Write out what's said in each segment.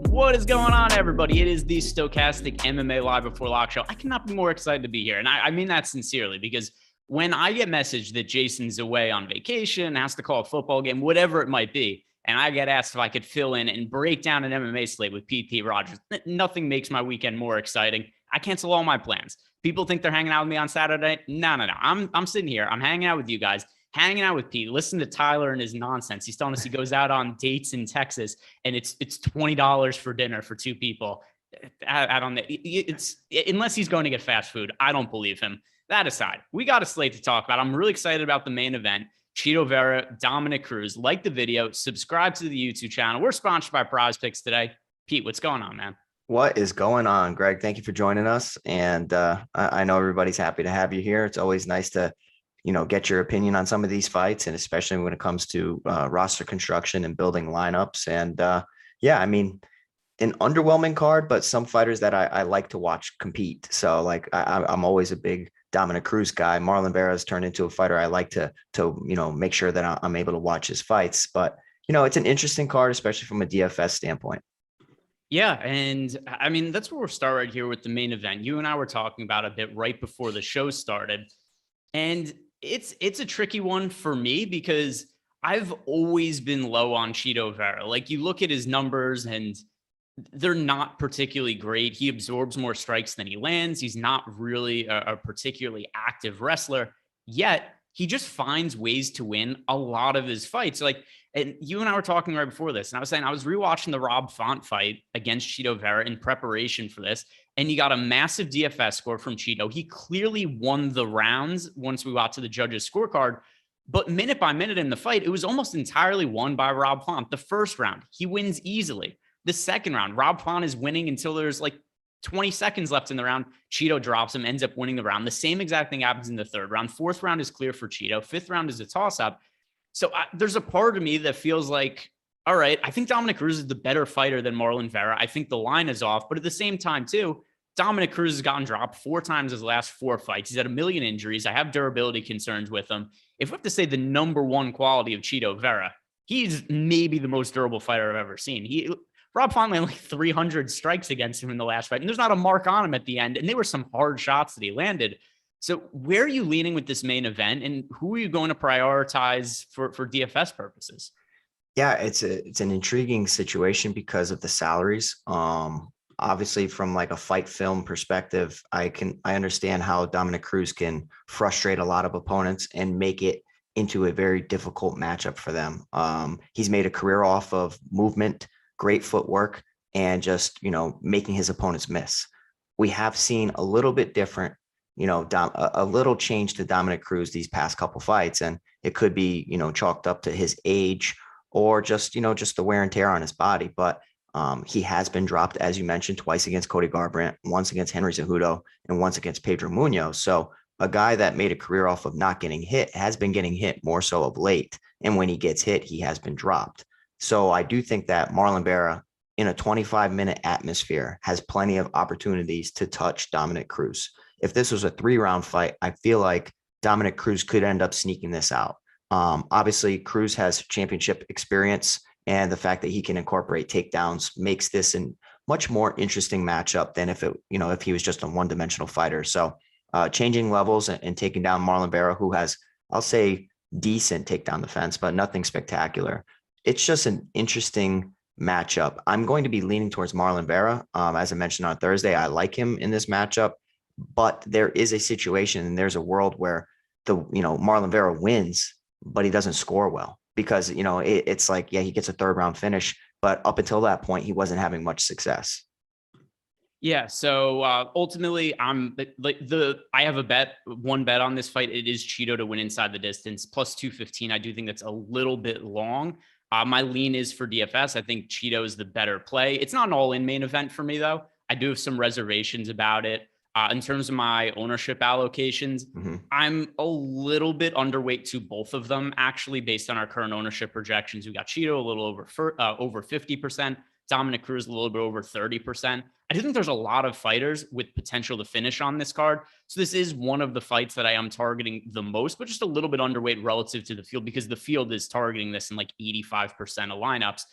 What is going on, everybody? It is the Stokastic MMA Live Before Lock show. I cannot be more excited to be here. And I mean that sincerely, because when I get messaged that Jason's away on vacation, has to call a football game, whatever it might be, and I get asked if I could fill in and break down an MMA slate with Pete Rogers, nothing makes my weekend more exciting. I cancel all my plans. People think they're hanging out with me on Saturday. No. I'm sitting here. I'm hanging out with you guys, hanging out with Pete, listen to Tyler and his nonsense. He's telling us he goes out on dates in Texas and it's $20 for dinner for two people. I don't know. It's unless he's going to get fast food. I don't believe him. That aside, we got a slate to talk about. I'm really excited about the main event. Vera, Dominick Cruz. Like the video, subscribe to the YouTube channel. We're sponsored by Prize Picks today. Pete, what's going on, man? What is going on, Greg? Thank you for joining us. And I know everybody's happy to have you here. It's always nice to, get your opinion on some of these fights, and especially when it comes to roster construction and building lineups. And yeah, I mean, an underwhelming card, but some fighters that I like to watch compete. So like I'm always a big Dominick Cruz guy. Marlon Vera has turned into a fighter I like to make sure that I'm able to watch his fights. But it's an interesting card, especially from a DFS standpoint. Yeah, and I mean, that's where we'll start right here with the main event. You and I were talking about a bit right before the show started, and it's a tricky one for me because I've always been low on Vera. Like, you look at his numbers and they're not particularly great. He absorbs more strikes than he lands. He's not really a particularly active wrestler, yet he just finds ways to win a lot of his fights. Like, and you and I were talking right before this, and I was saying I was rewatching the Rob Font fight against Vera in preparation for this, and he got a massive DFS score from Cheeto. He clearly won the rounds once we got to the judges' scorecard, but minute by minute in the fight, it was almost entirely won by Rob Font. The first round, he wins easily. The second round, Rob Font is winning until there's like 20 seconds left in the round. Cheeto drops him, ends up winning the round. The same exact thing happens in the third round. Fourth round is clear for Cheeto. Fifth round is a toss-up. So there's a part of me that feels like, all right, I think Dominick Cruz is the better fighter than Marlon Vera. I think the line is off. But at the same time, too, Dominick Cruz has gotten dropped 4 times his last 4 fights. He's had a million injuries. I have durability concerns with him. If we have to say the number one quality of Vera, he's maybe the most durable fighter I've ever seen. Rob Font had like 300 strikes against him in the last fight, and there's not a mark on him at the end. And there were some hard shots that he landed. So where are you leaning with this main event, and who are you going to prioritize for DFS purposes? Yeah, it's an intriguing situation because of the salaries. Obviously, from like a fight film perspective, I understand how Dominick Cruz can frustrate a lot of opponents and make it into a very difficult matchup for them. He's made a career off of movement, great footwork, and just making his opponents miss. We have seen a little bit different, a little change to Dominick Cruz these past couple fights, and it could be chalked up to his age or just the wear and tear on his body. But he has been dropped, as you mentioned, twice against Cody Garbrandt, once against Henry Cejudo, and once against Pedro Munoz. So a guy that made a career off of not getting hit has been getting hit more so of late, and when he gets hit, he has been dropped. So I do think that Marlon Vera, in a 25-minute atmosphere, has plenty of opportunities to touch Dominick Cruz. If this was a 3-round fight, I feel like Dominick Cruz could end up sneaking this out. Obviously, Cruz has championship experience, and the fact that he can incorporate takedowns makes this a much more interesting matchup than if he was just a one-dimensional fighter. So changing levels and taking down Marlon Vera, who has, I'll say, decent takedown defense, but nothing spectacular. It's just an interesting matchup. I'm going to be leaning towards Marlon Vera. As I mentioned on Thursday, I like him in this matchup, but there is a situation and there's a world where Marlon Vera wins, but he doesn't score well because, it's like, yeah, he gets a 3rd round finish, but up until that point, he wasn't having much success. Yeah. So ultimately, I have one bet on this fight. It is Cheeto to win inside the distance, plus 215. I do think that's a little bit long. My lean is for DFS. I think Cheeto is the better play. It's not an all-in main event for me, though. I do have some reservations about it. In terms of my ownership allocations, I'm a little bit underweight to both of them, actually, based on our current ownership projections. We got Cheeto a little over 50%, Dominick Cruz a little bit over 30%. I do think there's a lot of fighters with potential to finish on this card. So this is one of the fights that I am targeting the most, but just a little bit underweight relative to the field because the field is targeting this in like 85% of lineups.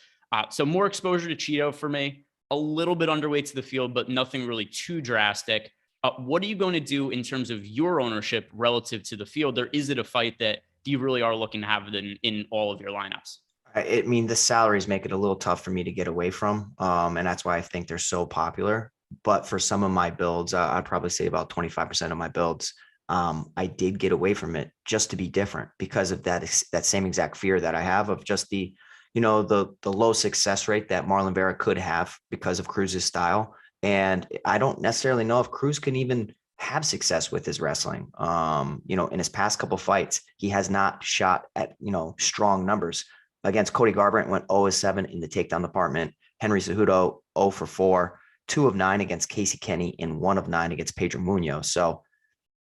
So more exposure to Cheeto for me, a little bit underweight to the field, but nothing really too drastic. What are you going to do in terms of your ownership relative to the field? Or is it a fight that you really are looking to have in all of your lineups? I mean, the salaries make it a little tough for me to get away from. And that's why I think they're so popular. But for some of my builds, I'd probably say about 25% of my builds, I did get away from it just to be different because of that same exact fear that I have of just the low success rate that Marlon Vera could have because of Cruz's style. And I don't necessarily know if Cruz can even have success with his wrestling. In his past couple fights, he has not shot at, strong numbers. Against Cody Garbrandt, went 0-7 in the takedown department. Henry Cejudo, 0-4, 2 of 9 against Casey Kenny, and 1 of 9 against Pedro Munoz. So,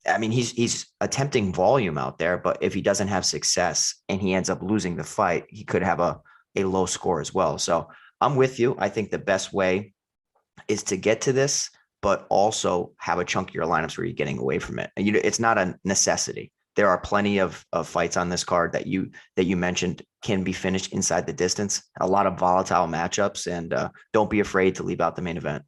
I mean, he's attempting volume out there, but if he doesn't have success and he ends up losing the fight, he could have a low score as well. So I'm with you. I think the best way is to get to this, but also have a chunk of your lineups where you're getting away from it. And it's not a necessity. There are plenty of fights on this card that you mentioned can be finished inside the distance. A lot of volatile matchups, and don't be afraid to leave out the main event.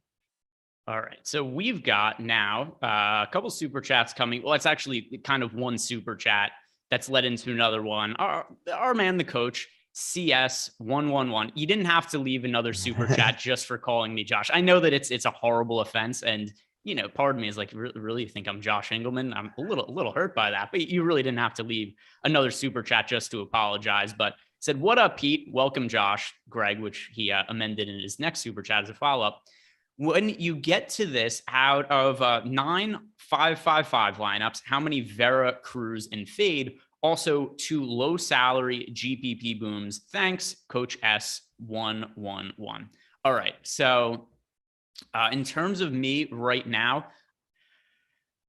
All right. So we've got now a couple super chats coming. Well, it's actually kind of one super chat that's led into another one. Our man, the coach, CS111. You didn't have to leave another super chat just for calling me Josh. I know that it's a horrible offense, and part of me is like, really think I'm Josh Engelman? I'm a little hurt by that, but you really didn't have to leave another super chat just to apologize. But said, what up, Pete? Welcome, Josh. Greg, which he amended in his next super chat as a follow-up. When you get to this, out of 9 5-5-5 lineups, how many Vera, Cruz, and Fade? Also, 2 low salary GPP booms. Thanks, Coach S111. All right. So in terms of me right now,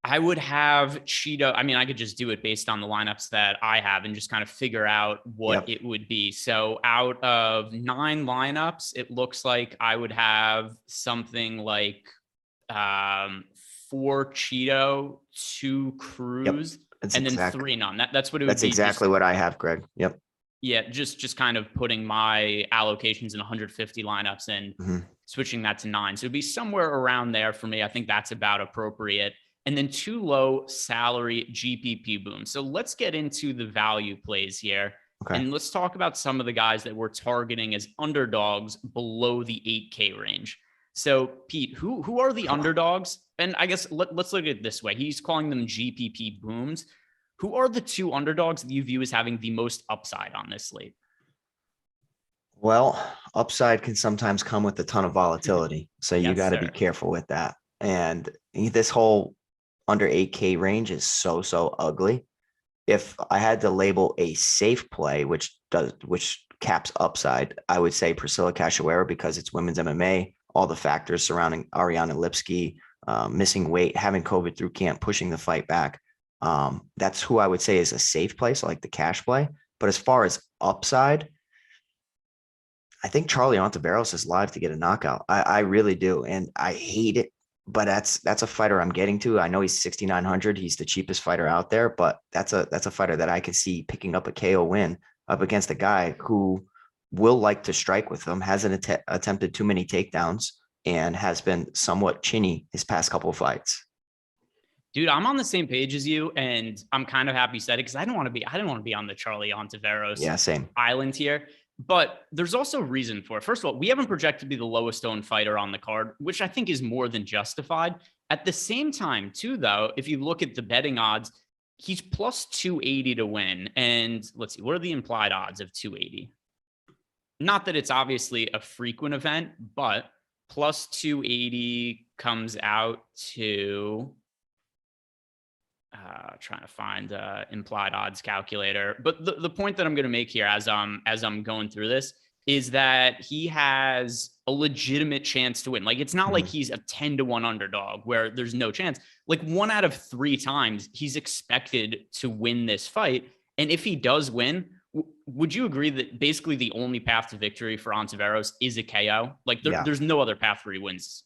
I would have Cheeto. I mean, I could just do it based on the lineups that I have and just kind of figure out what it would be. So out of 9 lineups, it looks like I would have something like 4 Cheeto, 2 Cruz, and then 3 none. That's what it would be. That's exactly what I have, Greg. Yep. Yeah, just kind of putting my allocations in 150 lineups and switching that to 9. So it'd be somewhere around there for me. I think that's about appropriate. And then 2 low salary GPP booms. So let's get into the value plays here. Okay. And let's talk about some of the guys that we're targeting as underdogs below the 8K range. So Pete, who are the underdogs? And I guess let's look at it this way. He's calling them GPP booms. Who are the 2 underdogs that you view as having the most upside on this slate? Well, upside can sometimes come with a ton of volatility. So you got to be careful with that. And this whole under 8K range is so ugly. If I had to label a safe play, which caps upside, I would say Priscilla Cachoeira, because it's women's MMA, all the factors surrounding Ariane Lipski, missing weight, having COVID through camp, pushing the fight back. That's who I would say is a safe play. So like the cash play, but as far as upside, I think Charlie Ontiveros is live to get a knockout. I really do. And I hate it, but that's a fighter I'm getting to. I know he's 6,900. He's the cheapest fighter out there, but that's a fighter that I could see picking up a KO win up against a guy who will like to strike with him, hasn't attempted too many takedowns, and has been somewhat chinny his past couple of fights. Dude, I'm on the same page as you, and I'm kind of happy you said it because I didn't want to be on the Charlie Ontiveros island here. But there's also reason for it. First of all, we haven't projected to be the lowest owned fighter on the card, which I think is more than justified. At the same time, too, though, if you look at the betting odds, he's plus 280 to win. And let's see, what are the implied odds of 280? Not that it's obviously a frequent event, but plus 280 comes out to... trying to find implied odds calculator. But the point that I'm going to make here as I'm going through this is that he has a legitimate chance to win. Like, it's not like he's a 10-1 underdog where there's no chance. Like 1 out of 3 times he's expected to win this fight. And if he does win, would you agree that basically the only path to victory for Ontiveros is a KO? Like there's no other path where he wins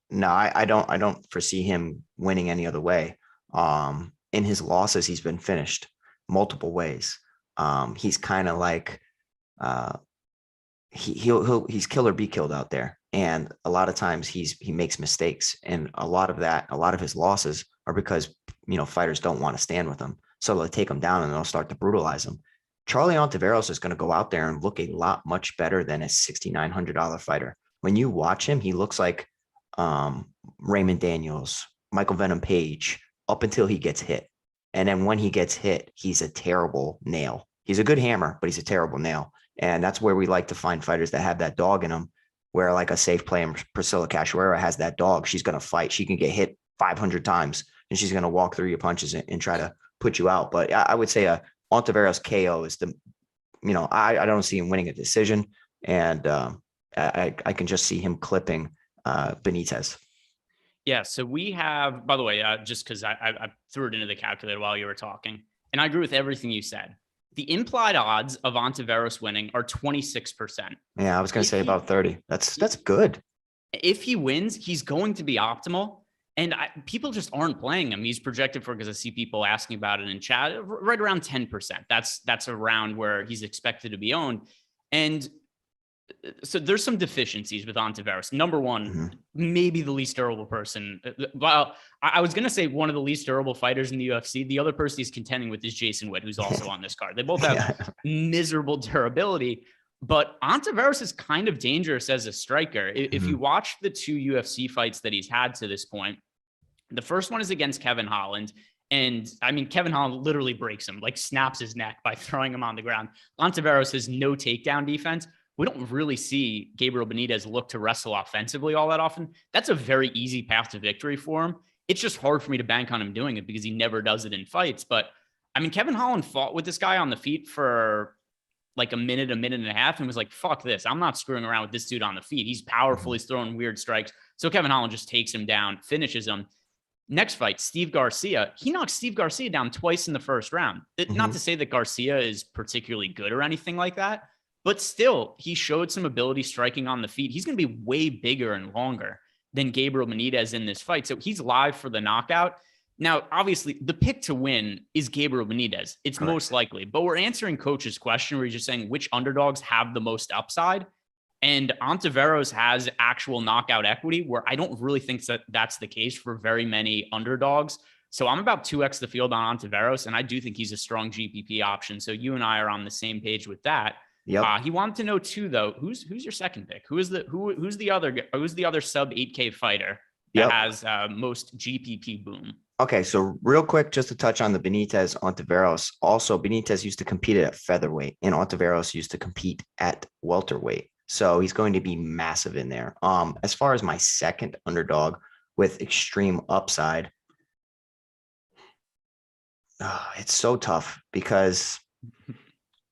No, I don't foresee him winning any other way. In his losses, he's been finished multiple ways. He's kind of like he's kill or be killed out there. And a lot of times he makes mistakes. And a lot of his losses are because, fighters don't want to stand with him. So they'll take him down and they'll start to brutalize him. Charlie Ontiveros is going to go out there and look a lot much better than a $6,900 fighter. When you watch him, he looks like Raymond Daniels, Michael Venom Page, up until he gets hit. And then when he gets hit, he's a terrible nail. He's a good hammer, but he's a terrible nail. And that's where we like to find fighters that have that dog in them, where like a safe play and Priscilla Cachoeira has that dog. She's going to fight. She can get hit 500 times and she's going to walk through your punches and try to put you out. But I would say a Ontiveros KO is I don't see him winning a decision. And I can just see him clipping Benitez. Yeah. So we have, by the way, just because I threw it into the calculator while you were talking, and I agree with everything you said. The implied odds of Ontiveros winning are 26%. Yeah, I was going to say about 30. That's good. If he wins, he's going to be optimal. And people just aren't playing him. He's projected for, because I see people asking about it in chat, right around 10%. That's around where he's expected to be owned. And so there's some deficiencies with Ontiveros. Number one, maybe the least durable person. Well, I was going to say one of the least durable fighters in the UFC. The other person he's contending with is Jason Witt, who's also on this card. They both have miserable durability, but Ontiveros is kind of dangerous as a striker. If you watch the 2 UFC fights that he's had to this point, the first one is against Kevin Holland. And I mean, Kevin Holland literally breaks him, like snaps his neck by throwing him on the ground. Ontiveros has no takedown defense. We don't really see Gabriel Benitez look to wrestle offensively all that often. That's a very easy path to victory for him. It's just hard for me to bank on him doing it because he never does it in fights. But I mean, Kevin Holland fought with this guy on the feet for like a minute and a half and was like, fuck this. I'm not screwing around with this dude on the feet. He's powerful. He's throwing weird strikes. So Kevin Holland just takes him down, finishes him. Next fight, Steve Garcia. He knocked Steve Garcia down twice in the first round. Not to say that Garcia is particularly good or anything like that, but still, he showed some ability striking on the feet. He's going to be way bigger and longer than Gabriel Benitez in this fight. So he's live for the knockout. Now, obviously, the pick to win is Gabriel Benitez. It's correct. Most likely. But we're answering Coach's question where he's just saying which underdogs have the most upside. And Ontiveros has actual knockout equity, where I don't really think that that's the case for very many underdogs. So I'm about 2x the field on Ontiveros, and I do think he's a strong GPP option. So you and I are on the same page with that. Yep. He wanted to know too, though, who's your second pick? Who's the other sub 8K fighter that has most GPP boom? Okay, so real quick, just to touch on the Benitez Ontiveros. Also, Benitez used to compete at featherweight, and Ontiveros used to compete at welterweight. So he's going to be massive in there. As far as my second underdog with extreme upside, it's so tough because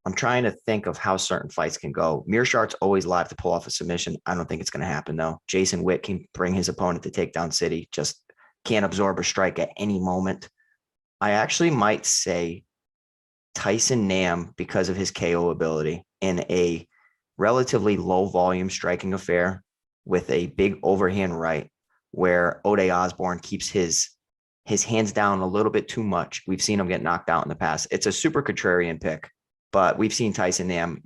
I'm trying to think of how certain fights can go. Meerschaert's always live to pull off a submission. I don't think it's going to happen, though. Jason Witt can bring his opponent to takedown city, just can't absorb a strike at any moment. I actually might say Tyson Nam, because of his KO ability, in a relatively low volume striking affair with a big overhand right, where Ode Osborne keeps his hands down a little bit too much. We've seen him get knocked out in the past. It's a super contrarian pick. But we've seen Tyson Nam,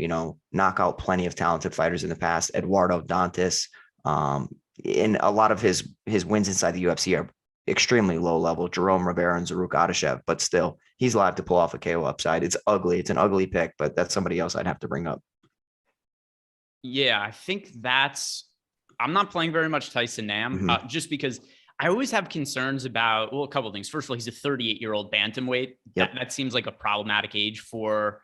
knock out plenty of talented fighters in the past. Eduardo Dantas, and a lot of his wins inside the UFC are extremely low level. Jerome Rivera and Zaruk Adashev, but still, he's live to pull off a KO upside. It's ugly. It's an ugly pick, but that's somebody else I'd have to bring up. Yeah, I think I'm not playing very much Tyson Nam, just because I always have concerns about, a couple of things. First of all, he's a 38-year-old bantamweight. Yep. That seems like a problematic age for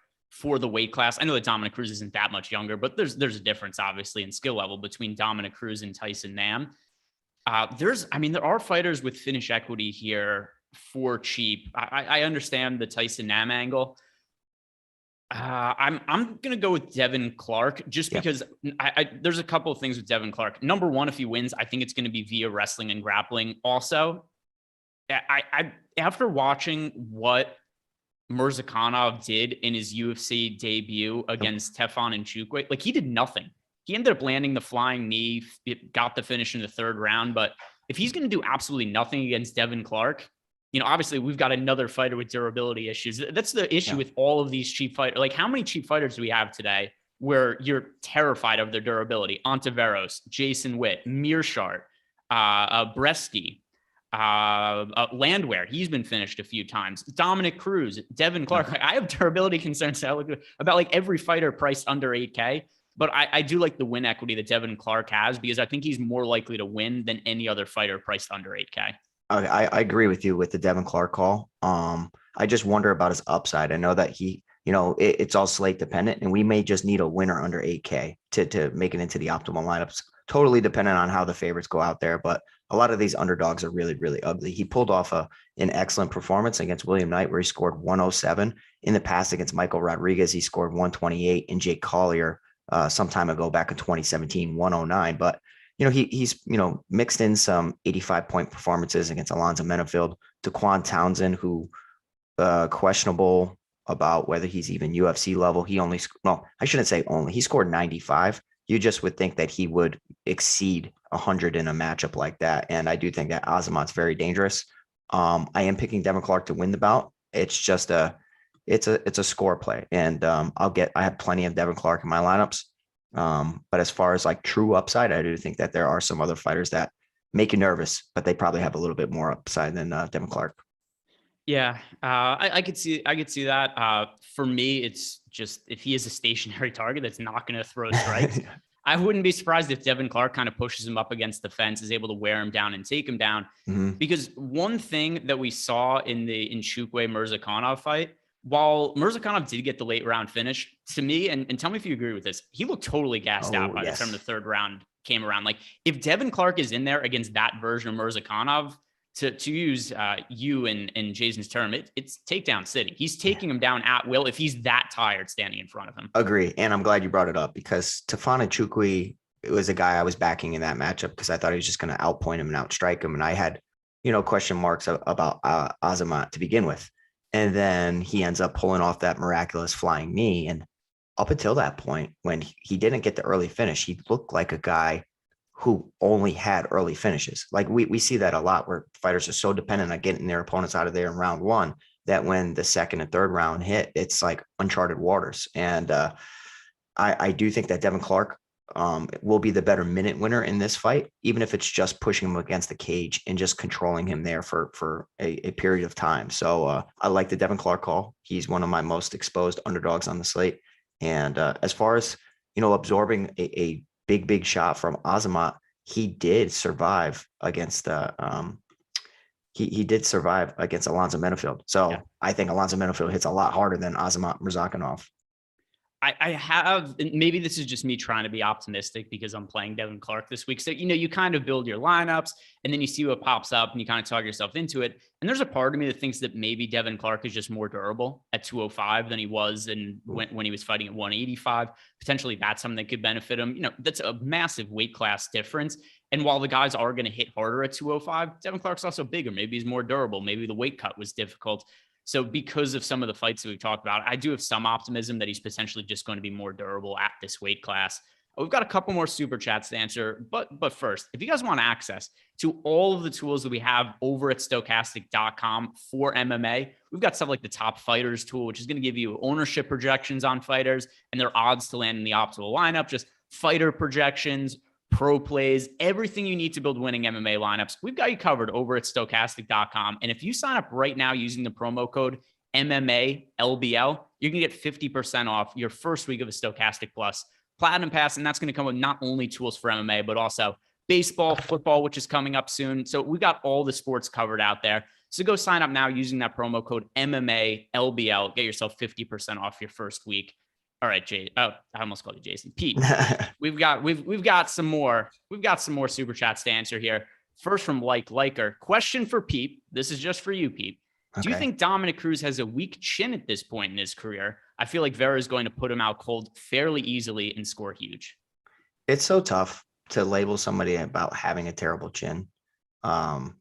the weight class. I know that Dominic Cruz isn't that much younger, but there's a difference, obviously, in skill level between Dominic Cruz and Tyson Nam. There are fighters with finish equity here for cheap. I understand the Tyson Nam angle. I'm going to go with Devin Clark just because there's a couple of things with Devin Clark. Number one, if he wins, I think it's going to be via wrestling and grappling. Also, I after watching what Mirzakhanov did in his UFC debut against Tefon and Chukwu, like he did nothing. he ended up landing the flying knee. It got the finish in the third round. But if he's going to do absolutely nothing against Devin Clark, obviously we've got another fighter with durability issues. That's the issue with all of these cheap fighters. Like, how many cheap fighters do we have today where you're terrified of their durability? Ontiveros, Jason Witt, Mearshart, Bresky, Landwehr. He's been finished a few times. Dominic Cruz, Devin Clark. Like, I have durability concerns about like every fighter priced under 8K. But I do like the win equity that Devin Clark has, because I think he's more likely to win than any other fighter priced under 8K. Okay, I agree with you with the Devin Clark call. I just wonder about his upside. I know that he, it's all slate dependent, and we may just need a winner under 8K to make it into the optimal lineups. Totally dependent on how the favorites go out there. But a lot of these underdogs are really, really ugly. He pulled off an excellent performance against William Knight, where he scored 107. In the past against Michael Rodriguez, he scored 128, and Jake Collier some time ago back in 2017, 109. But he's mixed in some 85-point performances against Alonzo Menafield, Daquan Townsend, who questionable about whether he's even UFC level. I shouldn't say only. He scored 95. You just would think that he would exceed 100 in a matchup like that. And I do think that Azamat's very dangerous. I am picking Devin Clark to win the bout. It's just it's a score play, and I have plenty of Devin Clark in my lineups. But as far as like true upside, I do think that there are some other fighters that make you nervous, but they probably have a little bit more upside than Devin Clark. Yeah, I could see that. For me, it's just, if he is a stationary target that's not going to throw strikes, I wouldn't be surprised if Devin Clark kind of pushes him up against the fence, is able to wear him down and take him down. Mm-hmm. Because one thing that we saw in the Nchukwu Mirzakhanov fight, while Mirzakhanov did get the late round finish, to me, and tell me if you agree with this, he looked totally gassed out by the time the third round came around. Like, if Devin Clark is in there against that version of Mirzakhanov, to use you and Jason's term, it's takedown city. He's taking him down at will if he's that tired standing in front of him. Agree. And I'm glad you brought it up, because Tafon Nchukwu was a guy I was backing in that matchup, because I thought he was just going to outpoint him and outstrike him. And I had, question marks about Azamat to begin with. And then he ends up pulling off that miraculous flying knee. And up until that point, when he didn't get the early finish, he looked like a guy who only had early finishes. Like we see that a lot, where fighters are so dependent on getting their opponents out of there in round one, that when the second and third round hit, it's like uncharted waters. And I do think that Devin Clark will be the better minute winner in this fight, even if it's just pushing him against the cage and just controlling him there for a period of time. So I like the Devin Clark call. He's one of my most exposed underdogs on the slate. And as far as, absorbing a big shot from Azamat, he did survive against he did survive against Alonzo Menafield. So yeah. I think Alonzo Menafield hits a lot harder than Azamat Mirzakhanov. I have, maybe this is just me trying to be optimistic because I'm playing Devin Clark this week. So, you kind of build your lineups and then you see what pops up and you kind of talk yourself into it. And there's a part of me that thinks that maybe Devin Clark is just more durable at 205 than he was when he was fighting at 185. Potentially that's something that could benefit him. That's a massive weight class difference. And while the guys are going to hit harder at 205, Devin Clark's also bigger. Maybe he's more durable. Maybe the weight cut was difficult. So because of some of the fights that we've talked about, I do have some optimism that he's potentially just going to be more durable at this weight class. We've got a couple more super chats to answer, but first, if you guys want access to all of the tools that we have over at Stokastic.com for MMA, we've got stuff like the Top Fighters tool, which is going to give you ownership projections on fighters and their odds to land in the optimal lineup, just fighter projections, pro plays, everything you need to build winning MMA lineups. We've got you covered over at Stokastic.com. And if you sign up right now using the promo code MMALBL, you can get 50% off your first week of a Stokastic Plus Platinum Pass. And that's going to come with not only tools for MMA, but also baseball, football, which is coming up soon. So we've got all the sports covered out there. So go sign up now using that promo code MMALBL. Get yourself 50% off your first week. All right, Jay. Oh, I almost called you Jason. Pete. we've got some more super chats to answer here. First from Liker. Question for Pete. This is just for you, Pete. Okay. Do you think Dominic Cruz has a weak chin at this point in his career? I feel like Vera is going to put him out cold fairly easily and score huge. It's so tough to label somebody about having a terrible chin.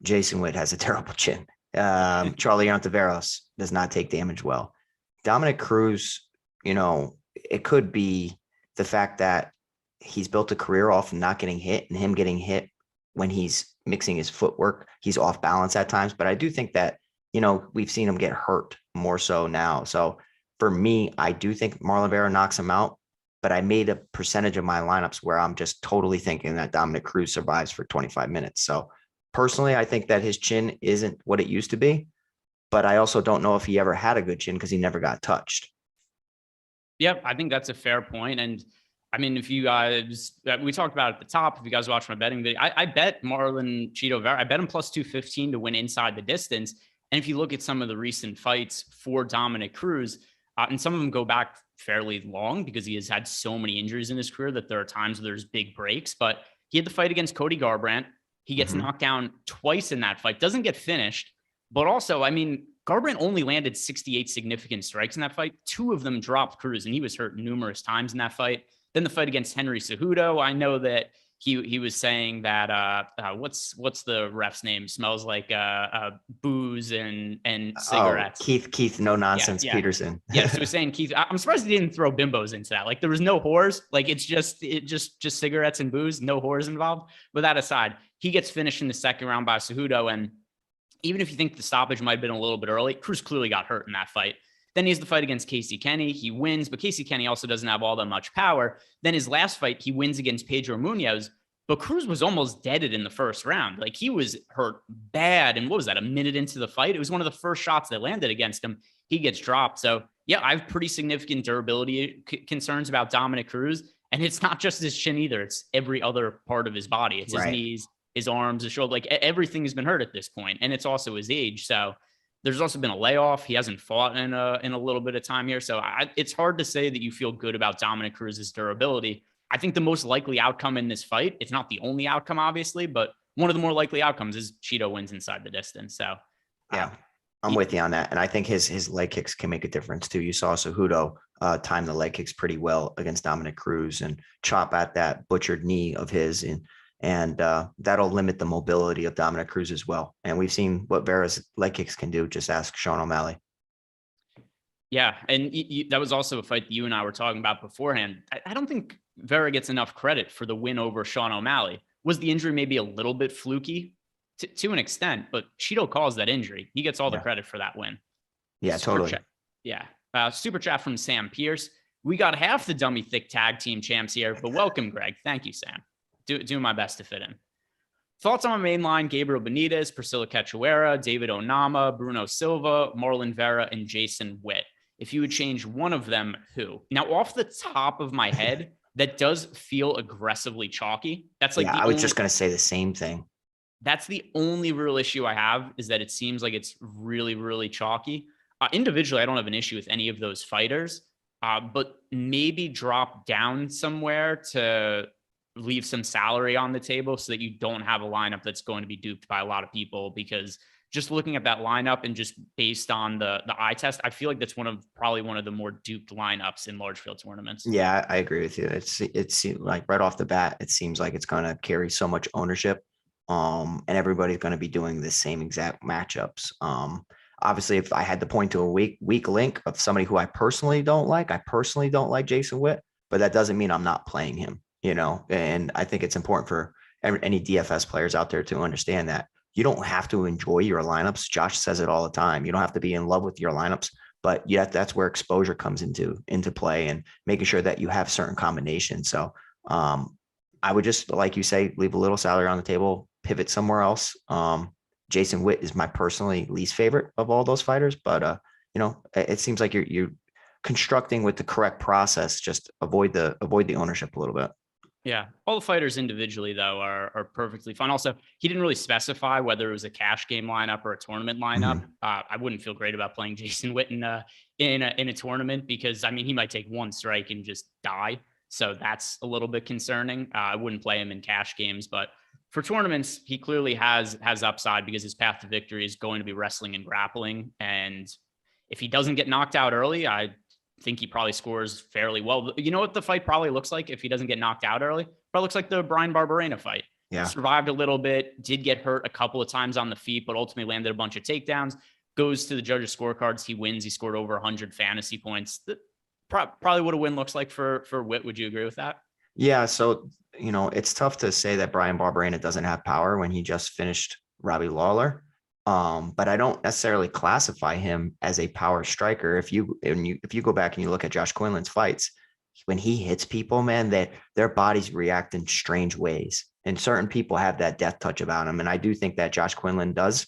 Jason Witt has a terrible chin. Charlie Ontiveros does not take damage well. Dominic Cruz, it could be the fact that he's built a career off of not getting hit, and him getting hit when he's mixing his footwork, he's off balance at times. But I do think that, we've seen him get hurt more so now. So for me, I do think Marlon Vera knocks him out, but I made a percentage of my lineups where I'm just totally thinking that Dominic Cruz survives for 25 minutes. So personally, I think that his chin isn't what it used to be, but I also don't know if he ever had a good chin because he never got touched. Yep, I think that's a fair point. And I mean, if you guys, we talked about it at the top, if you guys watch my betting video, I bet Marlon Cheeto Vera, I bet him plus 215 to win inside the distance. And if you look at some of the recent fights for Dominic Cruz, and some of them go back fairly long because he has had so many injuries in his career that there are times where there's big breaks, but he had the fight against Cody Garbrandt. He gets knocked down twice in that fight, doesn't get finished, but also, I mean, Garbrandt only landed 68 significant strikes in that fight. 2 of them dropped Cruz, and he was hurt numerous times in that fight. Then the fight against Henry Cejudo, I know that he was saying that what's the ref's name? Smells like booze and cigarettes. Keith, no nonsense, yeah. Peterson. Yeah, so he was saying Keith. I'm surprised he didn't throw bimbos into that. Like there was no whores. Like it's just cigarettes and booze, no whores involved. But that aside, he gets finished in the second round by Cejudo, and even if you think the stoppage might have been a little bit early, Cruz clearly got hurt in that fight. Then he has the fight against Casey Kenny. He wins, but Casey Kenny also doesn't have all that much power. Then his last fight, he wins against Pedro Munoz, but Cruz was almost deaded in the first round. Like he was hurt bad. And what was that, a minute into the fight? It was one of the first shots that landed against him. He gets dropped. So yeah, I have pretty significant durability concerns about Dominic Cruz. And it's not just his chin either. It's every other part of his body. It's his knees, his arms, his shoulder, like everything has been hurt at this point. And it's also his age. So there's also been a layoff. He hasn't fought in a little bit of time here. So it's hard to say that you feel good about Dominic Cruz's durability. I think the most likely outcome in this fight, it's not the only outcome, obviously, but one of the more likely outcomes is Cheeto wins inside the distance. So yeah, I'm with you on that. And I think his leg kicks can make a difference too. You saw Cejudo time the leg kicks pretty well against Dominic Cruz and chop at that butchered knee of his. And that'll limit the mobility of Dominic Cruz as well. And we've seen what Vera's leg kicks can do. Just ask Sean O'Malley. Yeah, and that was also a fight that you and I were talking about beforehand. I don't think Vera gets enough credit for the win over Sean O'Malley. Was the injury maybe a little bit fluky to an extent, but Cheeto caused that injury. He gets all the credit for that win. Yeah, totally. Super chat from Sam Pierce. We got half the dummy thick tag team champs here, but welcome, Greg. Thank you, Sam. Doing my best to fit in. Thoughts on my main line: Gabriel Benitez, Priscilla Cachoeira, David Onama, Bruno Silva, Marlon Vera, and Jason Witt. If you would change one of them, who? Now, off the top of my head, that does feel aggressively chalky. That's like, I was just going to say the same thing. That's the only real issue I have, is that it seems like it's really, really chalky. Individually, I don't have an issue with any of those fighters, but maybe drop down somewhere to leave some salary on the table so that you don't have a lineup that's going to be duped by a lot of people. Because just looking at that lineup and just based on the eye test, I feel like that's probably one of the more duped lineups in large field tournaments. Yeah, I agree with you. It's like right off the bat, it seems like it's going to carry so much ownership, and everybody's going to be doing the same exact matchups. Obviously, if I had to point to a weak link of somebody who I personally don't like Jason Witt, but that doesn't mean I'm not playing him. And I think it's important for any DFS players out there to understand that you don't have to enjoy your lineups. Josh says it all the time. You don't have to be in love with your lineups, but yet that's where exposure comes into play and making sure that you have certain combinations. So I would just, like you say, leave a little salary on the table, pivot somewhere else. Jason Witt is my personally least favorite of all those fighters, but it seems like you're constructing with the correct process. Just avoid the ownership a little bit. Yeah. All the fighters individually, though, are perfectly fine. Also, he didn't really specify whether it was a cash game lineup or a tournament lineup. I wouldn't feel great about playing Jason Witt in a tournament because, I mean, he might take one strike and just die. So that's a little bit concerning. I wouldn't play him in cash games, but for tournaments, he clearly has upside because his path to victory is going to be wrestling and grappling. And if he doesn't get knocked out early, I think he probably scores fairly well. You know what the fight probably looks like if he doesn't get knocked out early? Probably looks like the Brian Barberena fight. Yeah. Survived a little bit, did get hurt a couple of times on the feet, but ultimately landed a bunch of takedowns. Goes to the judges' scorecards. He wins. He scored over 100 fantasy points. Probably what a win looks like for Witt. Would you agree with that? Yeah. So, it's tough to say that Brian Barberena doesn't have power when he just finished Robbie Lawler. But I don't necessarily classify him as a power striker. If you go back and you look at Josh Quinlan's fights, when he hits people, man, that their bodies react in strange ways. And certain people have that death touch about him. And I do think that Josh Quinlan does,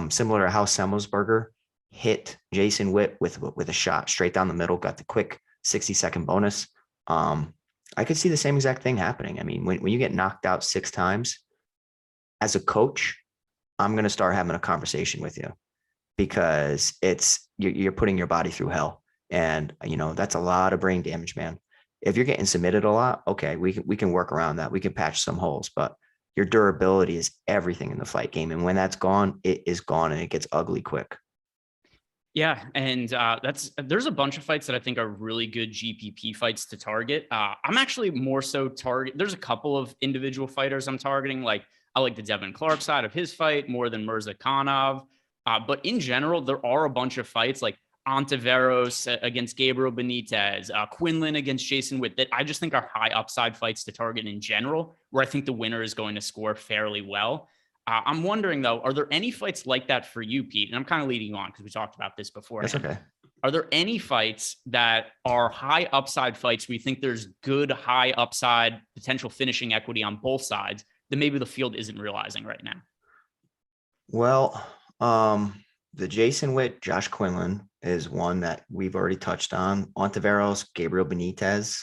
similar to how Semmelsberger hit Jason Witt with a shot straight down the middle, got the quick 60-second bonus. I could see the same exact thing happening. I mean, when you get knocked out 6 times as a coach, I'm going to start having a conversation with you because you're putting your body through hell. And, that's a lot of brain damage, man. If you're getting submitted a lot, okay, we can work around that. We can patch some holes, but your durability is everything in the fight game. And when that's gone, it is gone and it gets ugly quick. Yeah, and there's a bunch of fights that I think are really good GPP fights to target. I'm actually more so there's a couple of individual fighters I'm targeting. Like I like the Devin Clark side of his fight more than Mirzakhanov. But in general, there are a bunch of fights like Ontiveros against Gabriel Benitez, Quinlan against Jason Witt that I just think are high upside fights to target in general, where I think the winner is going to score fairly well. I'm wondering, though, are there any fights like that for you, Pete? And I'm kind of leading you on because we talked about this before. That's okay. Are there any fights that are high upside fights where you think there's good high upside potential finishing equity on both sides that maybe the field isn't realizing right now? Well, the Jason Witt, Josh Quinlan is one that we've already touched on. Ontiveros, Gabriel Benitez.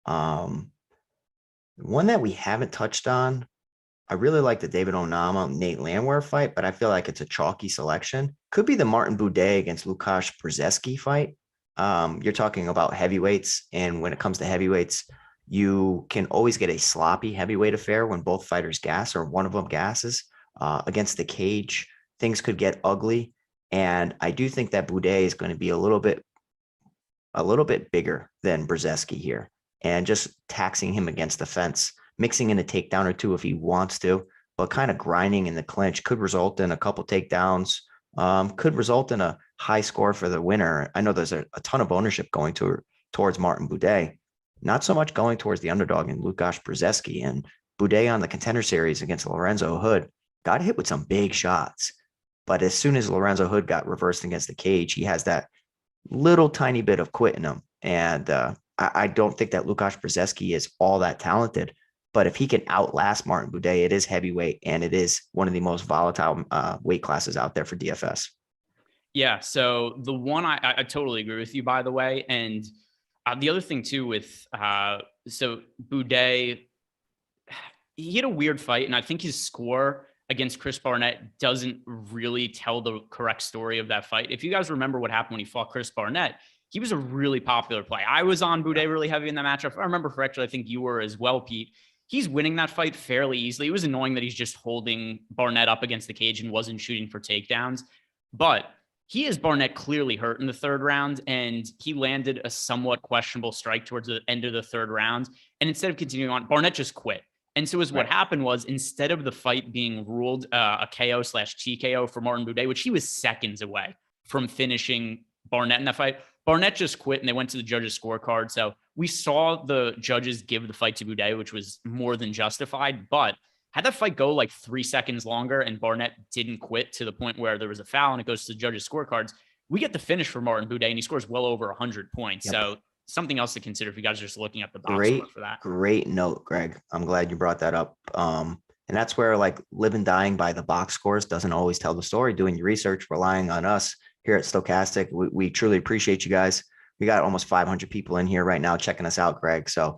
One that we haven't touched on, I really like the David Onama, Nate Landwehr fight, but I feel like it's a chalky selection. Could be the Martin Buday against Lukasz Brzeski fight. You're talking about heavyweights, and when it comes to heavyweights, you can always get a sloppy heavyweight affair when both fighters gas or one of them gasses. Against the cage, things could get ugly, and I do think that Buday is going to be a little bit bigger than Brzeski here, and just taxing him against the fence, mixing in a takedown or two if he wants to, but kind of grinding in the clinch could result in a couple takedowns, could result in a high score for the winner. I know there's a ton of ownership going towards Martin Buday, not so much going towards the underdog in Lukasz Brzeski. And Buday on the Contender Series against Lorenzo Hood got hit with some big shots. But as soon as Lorenzo Hood got reversed against the cage, he has that little tiny bit of quit in him. And I don't think that Lukasz Brzeski is all that talented. But if he can outlast Martin Buday, it is heavyweight, and it is one of the most volatile weight classes out there for DFS. Yeah, so the one I totally agree with you, by the way. And the other thing, too, with so Buday, he had a weird fight, and I think his score against Chris Barnett doesn't really tell the correct story of that fight. If you guys remember what happened when he fought Chris Barnett, he was a really popular play. I was on Buday really heavy in that matchup. If I remember correctly, I think you were as well, Pete. He's winning that fight fairly easily. It was annoying that he's just holding Barnett up against the cage and wasn't shooting for takedowns. But he is Barnett clearly hurt in the 3rd round, and he landed a somewhat questionable strike towards the end of the 3rd round. And instead of continuing on, Barnett just quit. And so what happened was, instead of the fight being ruled a KO/TKO for Martin Buday, which he was seconds away from finishing Barnett in that fight, Barnett just quit and they went to the judges' scorecard. So we saw the judges give the fight to Buday, which was more than justified. But had that fight go like 3 seconds longer and Barnett didn't quit to the point where there was a foul and it goes to the judges' scorecards, we get the finish for Martin Buday and he scores well over 100 points. Yep. So something else to consider if you guys are just looking at the box score for that. Great note, Greg. I'm glad you brought that up. And that's where like live and dying by the box scores doesn't always tell the story. Doing your research, relying on us here at Stokastic. We truly appreciate you guys. We got almost 500 people in here right now checking us out, Greg. So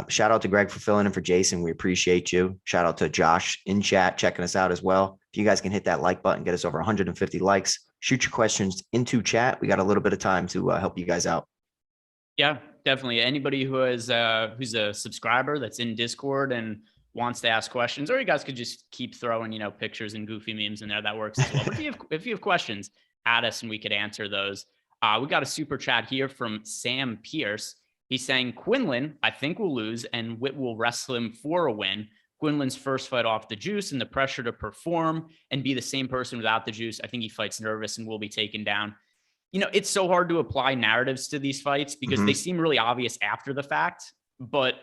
shout out to Greg for filling in for Jason. We appreciate you. Shout out to Josh in chat checking us out as well. If you guys can hit that like button, get us over 150 likes, shoot your questions into chat. We got a little bit of time to help you guys out. Yeah, definitely. Anybody who is who's a subscriber that's in Discord and wants to ask questions, or you guys could just keep throwing, pictures and goofy memes in there. That works as well. But if you have questions, add us and we could answer those. We got a super chat here from Sam Pierce. He's saying Quinlan, I think, will lose and Witt will wrestle him for a win. Quinlan's first fight off the juice and the pressure to perform and be the same person without the juice. I think he fights nervous and will be taken down. It's so hard to apply narratives to these fights because they seem really obvious after the fact, but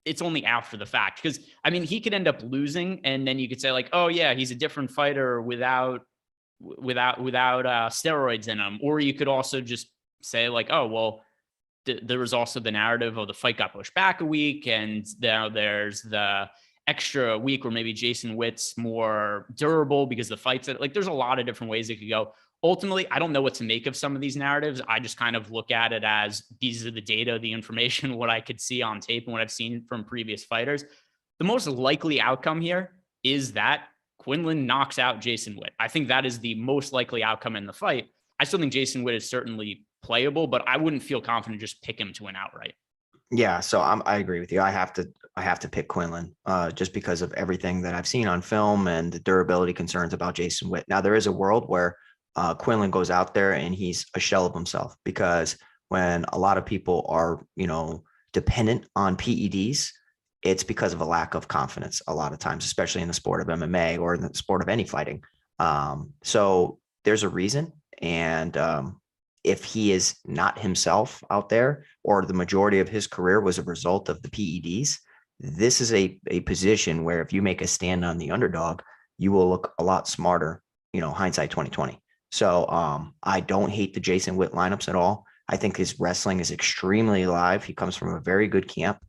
it's only after the fact. Because I mean, he could end up losing, and then you could say like, oh yeah, he's a different fighter without steroids in him. Or you could also just say like, oh well, there was also the narrative of the fight got pushed back a week, and now there's the extra week where maybe Jason Witt's more durable because the fight's like, there's a lot of different ways it could go. Ultimately, I don't know what to make of some of these narratives. I just kind of look at it as these are the data, the information, what I could see on tape and what I've seen from previous fighters. The most likely outcome here is that Quinlan knocks out Jason Witt. I think that is the most likely outcome in the fight. I still think Jason Witt is certainly playable, but I wouldn't feel confident just pick him to win outright. Yeah, so I agree with you. I have to pick Quinlan just because of everything that I've seen on film and the durability concerns about Jason Witt. Now there is a world where Quinlan goes out there and he's a shell of himself, because when a lot of people are, dependent on PEDs, it's because of a lack of confidence a lot of times, especially in the sport of MMA or in the sport of any fighting. So there's a reason. And if he is not himself out there, or the majority of his career was a result of the PEDs, this is a position where if you make a stand on the underdog, you will look a lot smarter, hindsight 2020. So I don't hate the Jason Witt lineups at all. I think his wrestling is extremely live. He comes from a very good camp.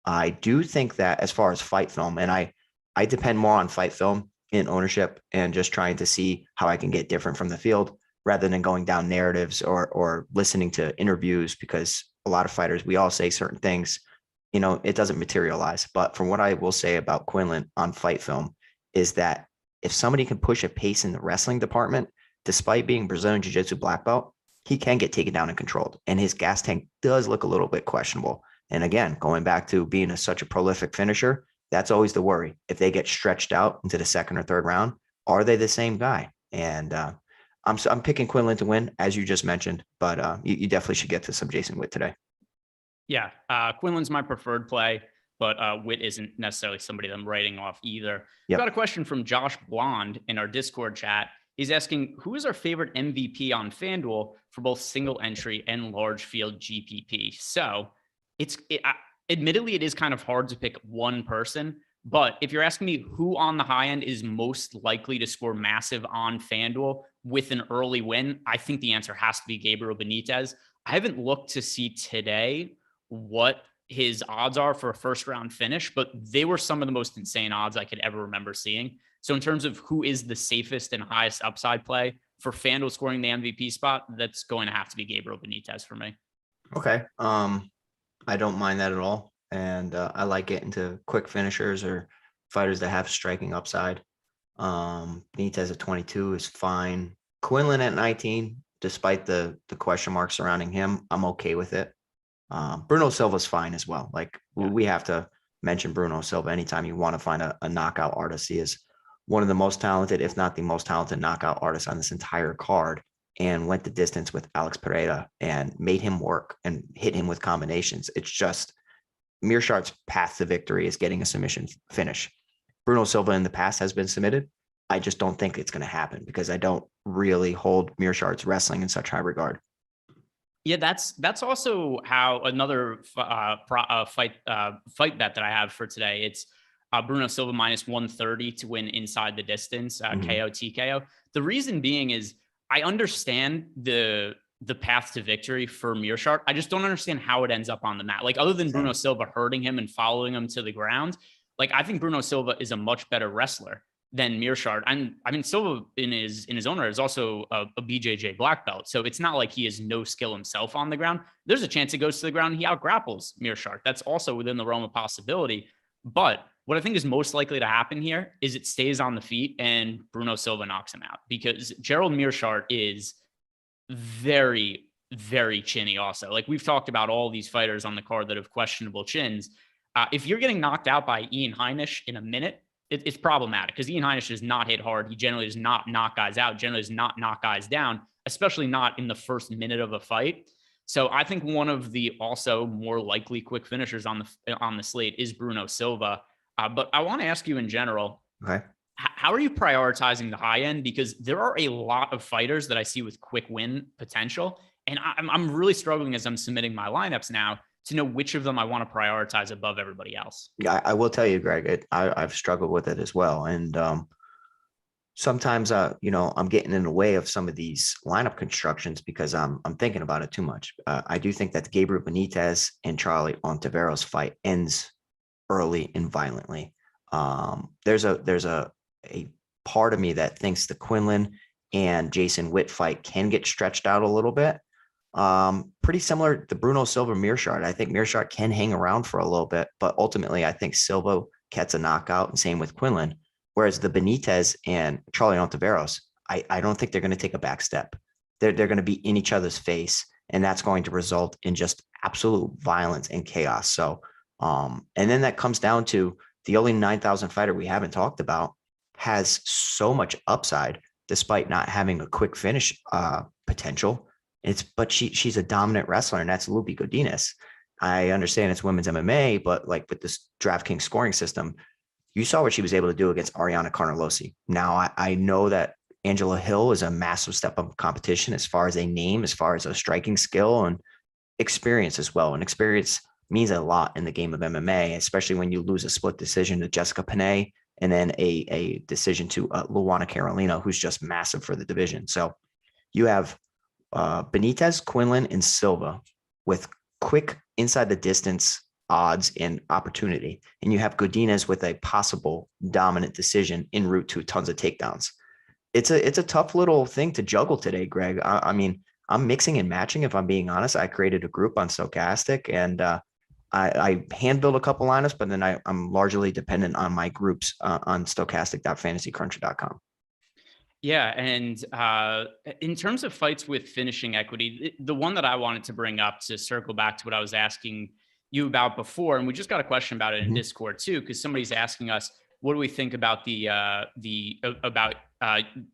I do think that as far as fight film, and I depend more on fight film in ownership and just trying to see how I can get different from the field, rather than going down narratives or listening to interviews, because a lot of fighters, we all say certain things, it doesn't materialize. But from what I will say about Quinlan on fight film is that if somebody can push a pace in the wrestling department, despite being Brazilian Jiu-Jitsu black belt, he can get taken down and controlled. And his gas tank does look a little bit questionable. And again, going back to being such a prolific finisher, that's always the worry. If they get stretched out into the second or third round, are they the same guy? And I'm picking Quinlan to win, as you just mentioned, but you definitely should get to some Jason Witt today. Yeah, Quinlan's my preferred play, but Witt isn't necessarily somebody that I'm writing off either. Yep. Got a question from Josh Blonde in our Discord chat. He's asking, who is our favorite MVP on FanDuel for both single entry and large field GPP? So admittedly, it is kind of hard to pick one person. But if you're asking me who on the high end is most likely to score massive on FanDuel with an early win, I think the answer has to be Gabriel Benitez. I haven't looked to see today what his odds are for a first round finish, but they were some of the most insane odds I could ever remember seeing. So in terms of who is the safest and highest upside play for FanDuel scoring the MVP spot, that's going to have to be Gabriel Benitez for me. Okay. I don't mind that at all. And I like getting to quick finishers or fighters that have striking upside. Benitez at 22 is fine. Quinlan at 19, despite the question marks surrounding him, I'm okay with it. Bruno Silva's fine as well. We have to mention Bruno Silva anytime you want to find a knockout artist. He is one of the most talented, if not the most talented knockout artist on this entire card, and went the distance with Alex Pereira and made him work and hit him with combinations. It's just Mearshardt's path to victory is getting a submission finish. Bruno Silva in the past has been submitted. I just don't think it's going to happen because I don't really hold Mearshardt's wrestling in such high regard. Yeah, that's also how another fight bet that I have for today. It's Bruno Silva minus 130 to win inside the distance, KO TKO. The reason being is I understand the path to victory for Mearshart. I just don't understand how it ends up on the mat. Other than Bruno Silva hurting him and following him to the ground, I think Bruno Silva is a much better wrestler than Mearshart. And I mean, Silva in his own right is also a BJJ black belt. So it's not like he has no skill himself on the ground. There's a chance he goes to the ground and he outgrapples Mearshart. That's also within the realm of possibility. But what I think is most likely to happen here is it stays on the feet and Bruno Silva knocks him out, because Gerald Mearshart is very, very chinny also. We've talked about all these fighters on the card that have questionable chins. If you're getting knocked out by Ian Heinisch in a minute, it's problematic because Ian Heinisch does not hit hard. He generally does not knock guys out, generally does not knock guys down, especially not in the first minute of a fight. So I think one of the also more likely quick finishers on the slate is Bruno Silva. But I want to ask you in general, okay, how are you prioritizing the high end? Because there are a lot of fighters that I see with quick win potential. And I'm really struggling as I'm submitting my lineups now to know which of them I want to prioritize above everybody else. Yeah, I will tell you, Greg, I've struggled with it as well. And sometimes, I'm getting in the way of some of these lineup constructions because I'm thinking about it too much. I do think that the Gabriel Benitez and Charlie Ontiveros fight ends early and violently. There's a part of me that thinks the Quinlan and Jason Witt fight can get stretched out a little bit. Pretty similar to Bruno Silva Mearshart. I think Mearshart can hang around for a little bit, but ultimately I think Silva gets a knockout, and same with Quinlan. Whereas the Benitez and Charlie Ontiveros, I don't think they're going to take a back step. They're going to be in each other's face, and that's going to result in just absolute violence and chaos. So, and then that comes down to the only 9,000 fighter we haven't talked about has so much upside despite not having a quick finish potential. But she's a dominant wrestler, and that's Lupi Godinez. I understand it's women's MMA, but like with this DraftKings scoring system, you saw what she was able to do against Ariana Carnelossi. Now I know that Angela Hill is a massive step up competition as far as a name, as far as a striking skill and experience as well. And experience means a lot in the game of MMA, especially when you lose a split decision to Jessica Panay and then a decision to Luana Carolina, who's just massive for the division. So you have Benitez, Quinlan, and Silva with quick inside the distance odds and opportunity. And you have Godinez with a possible dominant decision en route to tons of takedowns. It's a tough little thing to juggle today, Greg. I mean, I'm mixing and matching. If I'm being honest, I created a group on Stokastic, and I hand build a couple lineups, but then I'm largely dependent on my groups on stokastic.fantasycruncher.com. Yeah. And in terms of fights with finishing equity, the one that I wanted to bring up to circle back to what I was asking you about before, and we just got a question about it in Discord too, because somebody's asking us, what do we think about about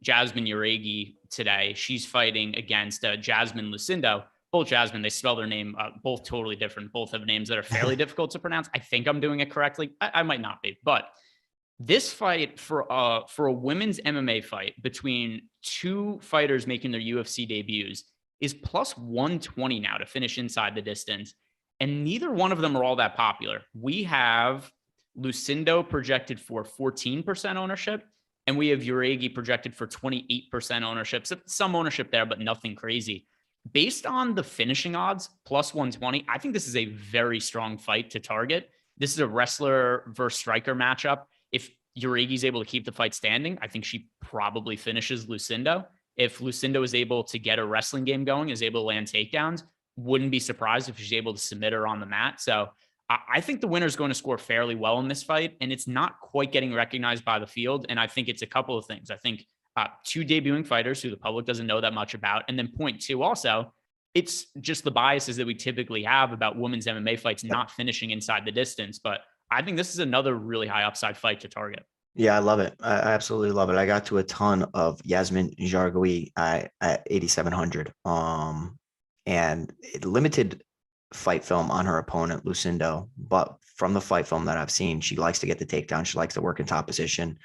Jasmine Uregi today? She's fighting against Jasmine Lucindo. Both Jasmine, they spell their name both totally different. Both have names that are fairly difficult to pronounce. I think I'm doing it correctly. I might not be, but this fight for a women's MMA fight between two fighters making their UFC debuts is plus 120 now to finish inside the distance. And neither one of them are all that popular. We have Lucindo projected for 14% ownership, and we have Uregi projected for 28% ownership. So some ownership there, but nothing crazy. Based on the finishing odds, plus 120, I think this is a very strong fight to target. This is a wrestler versus striker matchup. If Uregi's able to keep the fight standing, I think she probably finishes Lucindo. If Lucindo is able to get a wrestling game going, is able to land takedowns, wouldn't be surprised if she's able to submit her on the mat. So I think the winner is going to score fairly well in this fight, and it's not quite getting recognized by the field. And I think it's a couple of things. I think two debuting fighters who the public doesn't know that much about. And then point two, also, it's just the biases that we typically have about women's MMA fights not finishing inside the distance. But I think this is another really high upside fight to target. Yeah, I love it. I absolutely love it. I got to a ton of Yasmin Jargoui at 8,700. And limited fight film on her opponent, Lucindo. But from the fight film that I've seen, she likes to get the takedown. She likes to work in top position.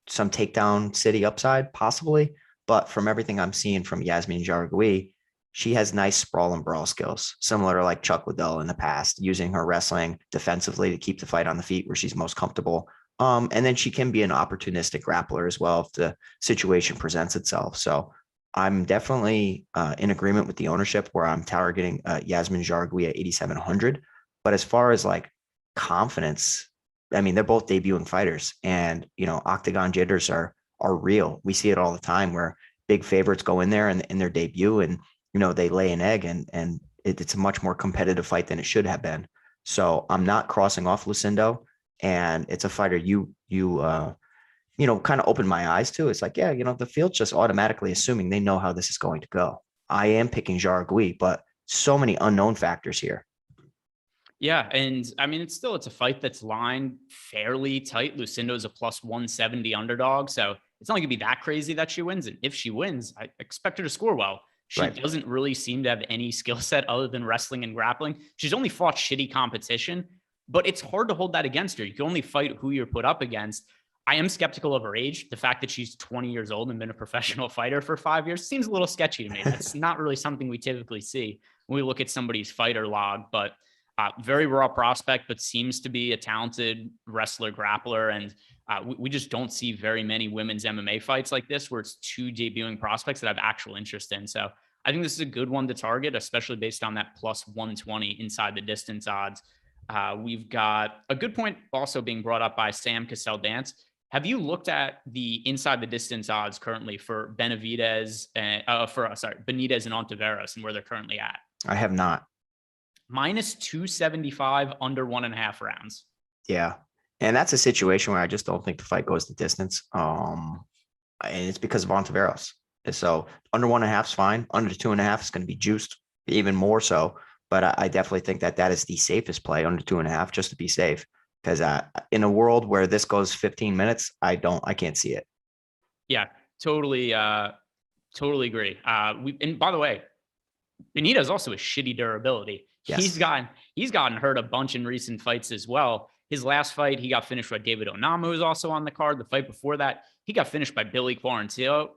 Some takedown city upside, possibly. But from everything I'm seeing from Yasmin Jargoui, she has nice sprawl and brawl skills, similar to like Chuck Liddell in the past, using her wrestling defensively to keep the fight on the feet where she's most comfortable. And then she can be an opportunistic grappler as well if the situation presents itself. So I'm definitely in agreement with the ownership where I'm targeting Yasmin Jargoui at 8,700. But as far as like confidence, I mean, they're both debuting fighters, and, octagon jitters are real. We see it all the time where big favorites go in there and in their debut and, they lay an egg, and it's a much more competitive fight than it should have been. So I'm not crossing off Lucindo, and it's a fighter you kind of opened my eyes to. It's like, yeah, the field's just automatically assuming they know how this is going to go. I am picking Jargoui, but so many unknown factors here. Yeah. And I mean, it's a fight that's lined fairly tight. Lucindo's a plus 170 underdog. So it's not going to be that crazy that she wins. And if she wins, I expect her to score well. She doesn't really seem to have any skill set other than wrestling and grappling. She's only fought shitty competition, but it's hard to hold that against her. You can only fight who you're put up against. I am skeptical of her age. The fact that she's 20 years old and been a professional fighter for 5 years seems a little sketchy to me. That's not really something we typically see when we look at somebody's fighter log, but very raw prospect, but seems to be a talented wrestler, grappler. And we just don't see very many women's MMA fights like this, where it's two debuting prospects that have actual interest in. So I think this is a good one to target, especially based on that plus 120 inside the distance odds. We've got a good point also being brought up by Sam Cassell Dance. Have you looked at the inside the distance odds currently for Benitez and Benitez and Ontiveros and where they're currently at? I have not. Minus 275 under 1.5 rounds. Yeah. And that's a situation where I just don't think the fight goes the distance. And it's because of Ontiveros. So under 1.5 is fine. Under 2.5 is going to be juiced even more so. But I definitely think that is the safest play, under 2.5, just to be safe. Because in a world where this goes 15 minutes, I can't see it. Yeah, totally agree. And by the way, Benitez also has shitty durability. Yes. He's gotten hurt a bunch in recent fights as well. His last fight, he got finished by David Onama, who's also on the card. The fight before that, he got finished by Billy Quarantillo.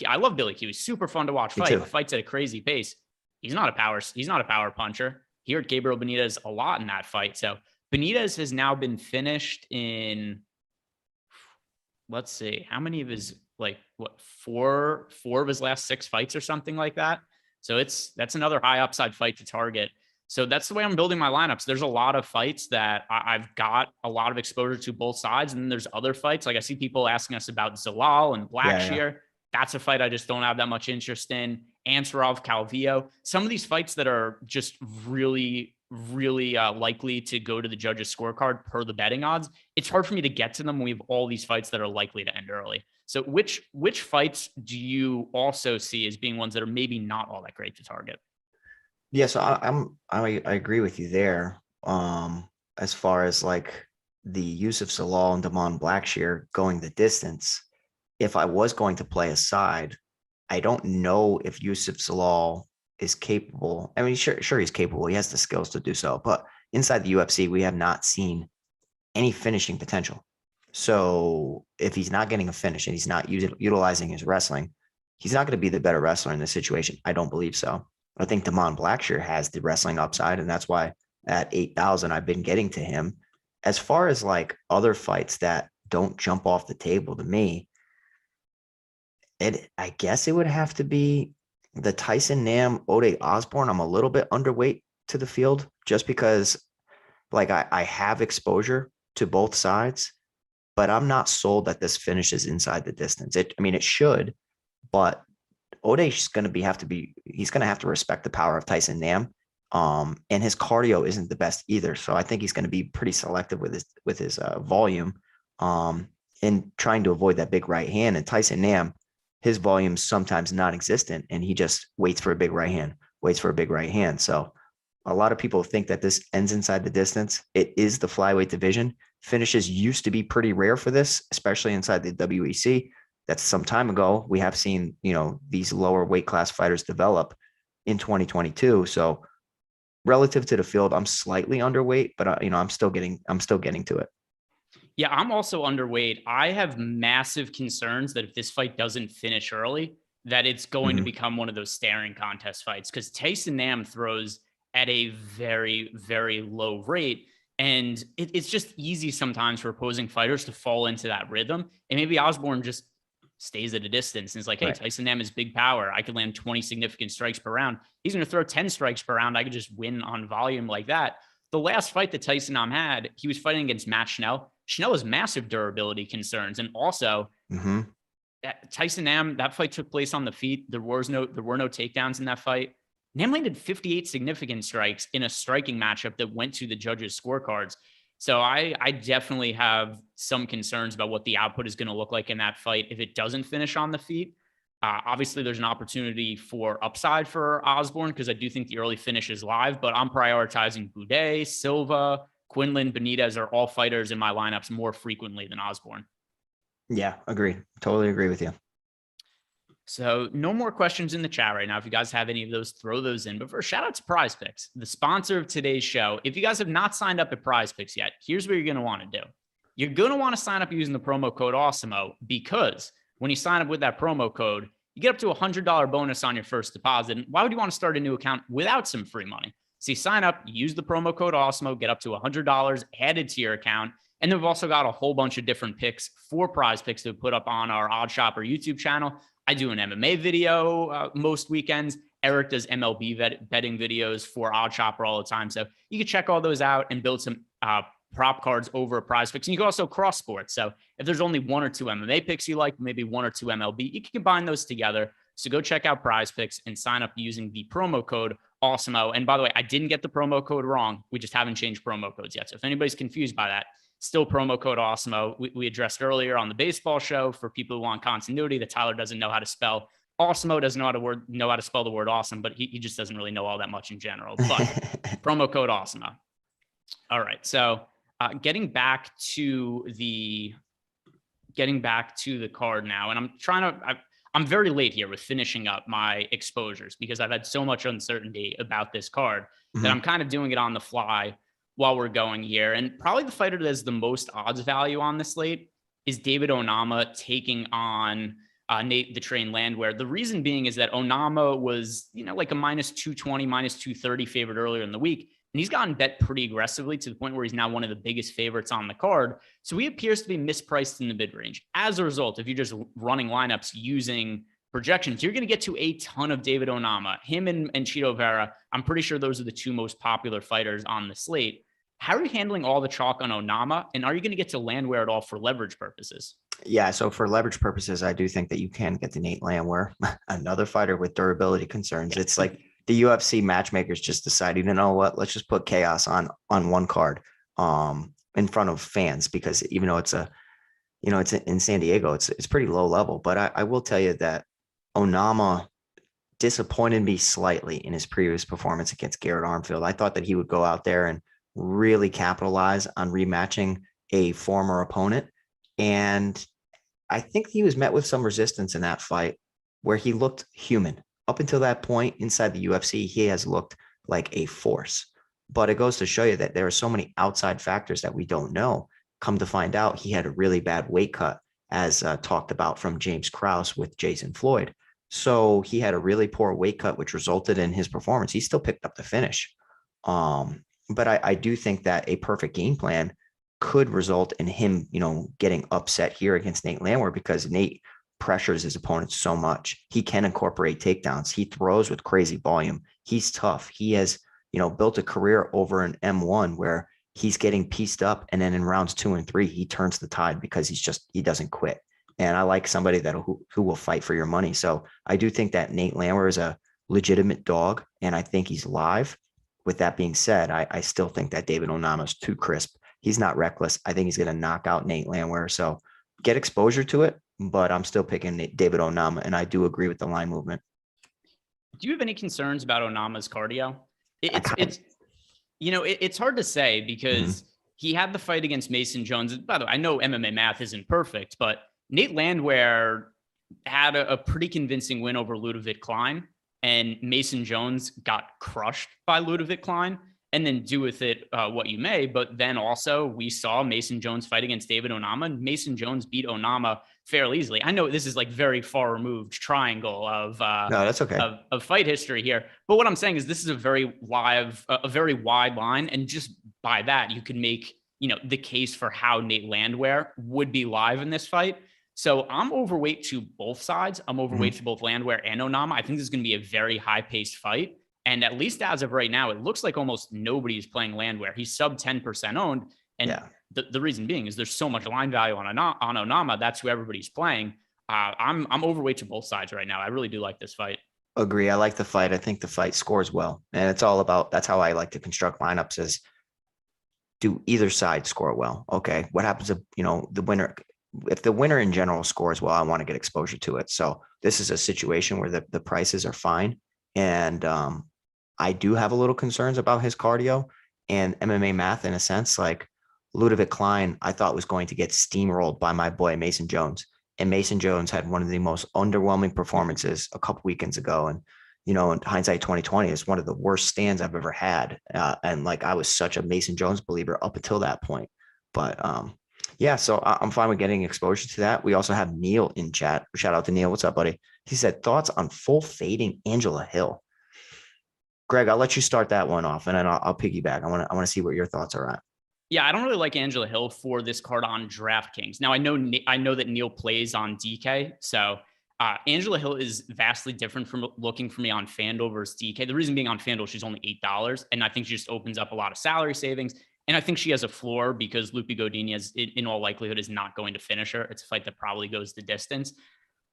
I love Billy Q. He's super fun to watch fight. He fights at a crazy pace. He's not a power puncher. He hurt Gabriel Benitez a lot in that fight. So Benitez has now been finished in, let's see, how many of his, four of his last 6 fights or something like that. So that's another high upside fight to target. So that's the way I'm building my lineups. There's a lot of fights that I've got a lot of exposure to both sides. And then there's other fights. Like I see people asking us about Zalal and Blackshear. Yeah. That's a fight I just don't have that much interest in. Ansarov, Calvillo. Some of these fights that are just really likely to go to the judges' scorecard per the betting odds. It's hard for me to get to them when we have all these fights that are likely to end early. So which fights do you also see as being ones that are maybe not all that great to target? Yeah, so I agree with you there. As far as like the use of Zalal and Damon Blackshear going the distance, if I was going to play a side, I don't know if Yusuf Zalal is capable. I mean, sure he's capable. He has the skills to do so. But inside the UFC, we have not seen any finishing potential. So if he's not getting a finish and he's not utilizing his wrestling, he's not going to be the better wrestler in this situation. I don't believe so. I think Damon Blackshear has the wrestling upside, and that's why at 8,000 I've been getting to him. As far as like other fights that don't jump off the table to me, I guess it would have to be the Tyson Nam Ode Osborne. I'm a little bit underweight to the field just because like I have exposure to both sides, but I'm not sold that this finishes inside the distance. It should, but Ode's going to he's going to have to respect the power of Tyson Nam. And his cardio isn't the best either. So I think he's going to be pretty selective with his volume, and trying to avoid that big right hand. And Tyson Nam, his volume's sometimes non-existent, and he just waits for a big right hand. So a lot of people think that this ends inside the distance. It is the flyweight division. Finishes used to be pretty rare for this, especially inside the WEC. That's some time ago. We have seen, these lower weight class fighters develop in 2022. So relative to the field, I'm slightly underweight, but I'm still getting to it. Yeah, I'm also underweight. I have massive concerns that if this fight doesn't finish early, that it's going to become one of those staring contest fights, because Tyson Nam throws at a very, very low rate. And it's just easy sometimes for opposing fighters to fall into that rhythm. And maybe Osborne just stays at a distance and is like, hey, right, Tyson Nam is big power. I could land 20 significant strikes per round. He's going to throw 10 strikes per round. I could just win on volume like that. The last fight that Tyson Nam had, he was fighting against Matt Schnell. Schnell has massive durability concerns. And also Tyson Nam, that fight took place on the feet. There were no takedowns in that fight. Nam landed 58 significant strikes in a striking matchup that went to the judges' scorecards. So I definitely have some concerns about what the output is going to look like in that fight if it doesn't finish on the feet. Obviously, there's an opportunity for upside for Osborne because I do think the early finish is live, but I'm prioritizing Boudet, Silva, Quinlan, Benitez are all fighters in my lineups more frequently than Osborne. Yeah, agreed. Totally agree with you. So no more questions in the chat right now. If you guys have any of those, throw those in. But first, shout out to Prize Picks, the sponsor of today's show. If you guys have not signed up at Prize Picks yet, here's what you're going to want to do. you're going to want to sign up using the promo code AWESOMO, because when you sign up with that promo code, you get up to $100 bonus on your first deposit. And why would you want to start a new account without some free money? So you sign up, use the promo code AWESOMO, get up to $100 added to your account. And then we've also got a whole bunch of different picks for prize picks to put up on our Odd Shopper YouTube channel. I do an MMA video most weekends. Eric does MLB betting videos for Odd Shopper all the time. So you can check all those out and build some prop cards over a prize picks. And you can also cross sports. So if there's only one or two MMA picks you like, maybe one or two MLB, you can combine those together. So go check out prize picks and sign up using the promo code AWESOMO. And by the way, I didn't get the promo code wrong. We just haven't changed promo codes yet. So if anybody's confused by that, still promo code AWESOMO. We addressed earlier on the baseball show for people who want continuity that Tyler doesn't know how to spell. AWESOMO doesn't know how to spell the word awesome, but he just doesn't really know all that much in general. But promo code AWESOMO. All right. So getting back to the card now, and I'm very late here with finishing up my exposures because I've had so much uncertainty about this card that I'm kind of doing it on the fly while we're going here. And probably the fighter that has the most odds value on this slate is David Onama taking on Nate the Train Landwehr. The reason being is that Onama was, like a minus 220, minus 230 favorite earlier in the week. And he's gotten bet pretty aggressively to the point where he's now one of the biggest favorites on the card. So he appears to be mispriced in the mid range. As a result, if you're just running lineups using projections, you're going to get to a ton of David Onama. Him and Chito Vera, I'm pretty sure those are the two most popular fighters on the slate. How are you handling all the chalk on Onama? And are you going to get to Landwehr at all for leverage purposes? Yeah, so for leverage purposes, I do think that you can get to Nate Landwehr, another fighter with durability concerns. Yeah. It's like the UFC matchmakers just decided, you know what, let's just put chaos on one card in front of fans, because even though it's in San Diego, it's pretty low level. But I will tell you that Onama disappointed me slightly in his previous performance against Garrett Armfield. I thought that he would go out there and really capitalize on rematching a former opponent. And I think he was met with some resistance in that fight where he looked human. Up until that point inside the UFC, he has looked like a force. But it goes to show you that there are so many outside factors that we don't know. Come to find out, he had a really bad weight cut, as talked about from James Krause with Jason Floyd. So he had a really poor weight cut, which resulted in his performance. He still picked up the finish. But I do think that a perfect game plan could result in him, getting upset here against Nate Landwehr, because Nate pressures his opponent so much. He can incorporate takedowns. He throws with crazy volume. He's tough. He has, built a career over an M1 where he's getting pieced up. And then in rounds 2 and 3, he turns the tide because he doesn't quit. And I like somebody who will fight for your money. So I do think that Nate Landwehr is a legitimate dog, and I think he's live. With that being said, I still think that David Onama is too crisp. He's not reckless. I think he's going to knock out Nate Landwehr. So get exposure to it, but I'm still picking David Onama, and I do agree with the line movement. Do you have any concerns about Onama's cardio? It's hard to say because he had the fight against Mason Jones. By the way, I know MMA math isn't perfect, but Nate Landwehr had a pretty convincing win over Ludovic Klein, and Mason Jones got crushed by Ludovic Klein. And then do with it what you may. But then also we saw Mason Jones fight against David Onama, and Mason Jones beat Onama fairly easily. I know this is like very far removed triangle of no, that's okay. of fight history here. But what I'm saying is this is a very wide line. And just by that, you can make, the case for how Nate Landwehr would be live in this fight. So I'm overweight to both sides. I'm overweight to both Landwehr and Onama. I think this is going to be a very high paced fight. And at least as of right now, it looks like almost nobody's playing Landwehr. He's sub 10% owned. And the reason being is there's so much line value on Onama. That's who everybody's playing. I'm overweight to both sides right now. I really do like this fight. Agree. I like the fight. I think the fight scores well. And it's all about, that's how I like to construct lineups, is do either side score well? Okay. What happens if, the winner, if the winner in general scores well, I want to get exposure to it. So this is a situation where the prices are fine. And, I do have a little concerns about his cardio and MMA math, in a sense. Like Ludovic Klein, I thought was going to get steamrolled by my boy Mason Jones, and Mason Jones had one of the most underwhelming performances a couple weekends ago. And in hindsight 2020, is one of the worst stands I've ever had. And like I was such a Mason Jones believer up until that point. But Yeah, so I'm fine with getting exposure to that. We also have Neil in chat. Shout out to Neil. What's up, buddy? He said thoughts on full fading Angela Hill. Greg, I'll let you start that one off, and then I'll piggyback. I want to see what your thoughts are at. Yeah, I don't really like Angela Hill for this card on DraftKings. Now, I know that Neil plays on DK, so Angela Hill is vastly different from looking for me on FanDuel versus DK. The reason being on FanDuel, she's only $8, and I think she just opens up a lot of salary savings. And I think she has a floor because Lupi Godinez, in all likelihood, is not going to finish her. It's a fight that probably goes the distance.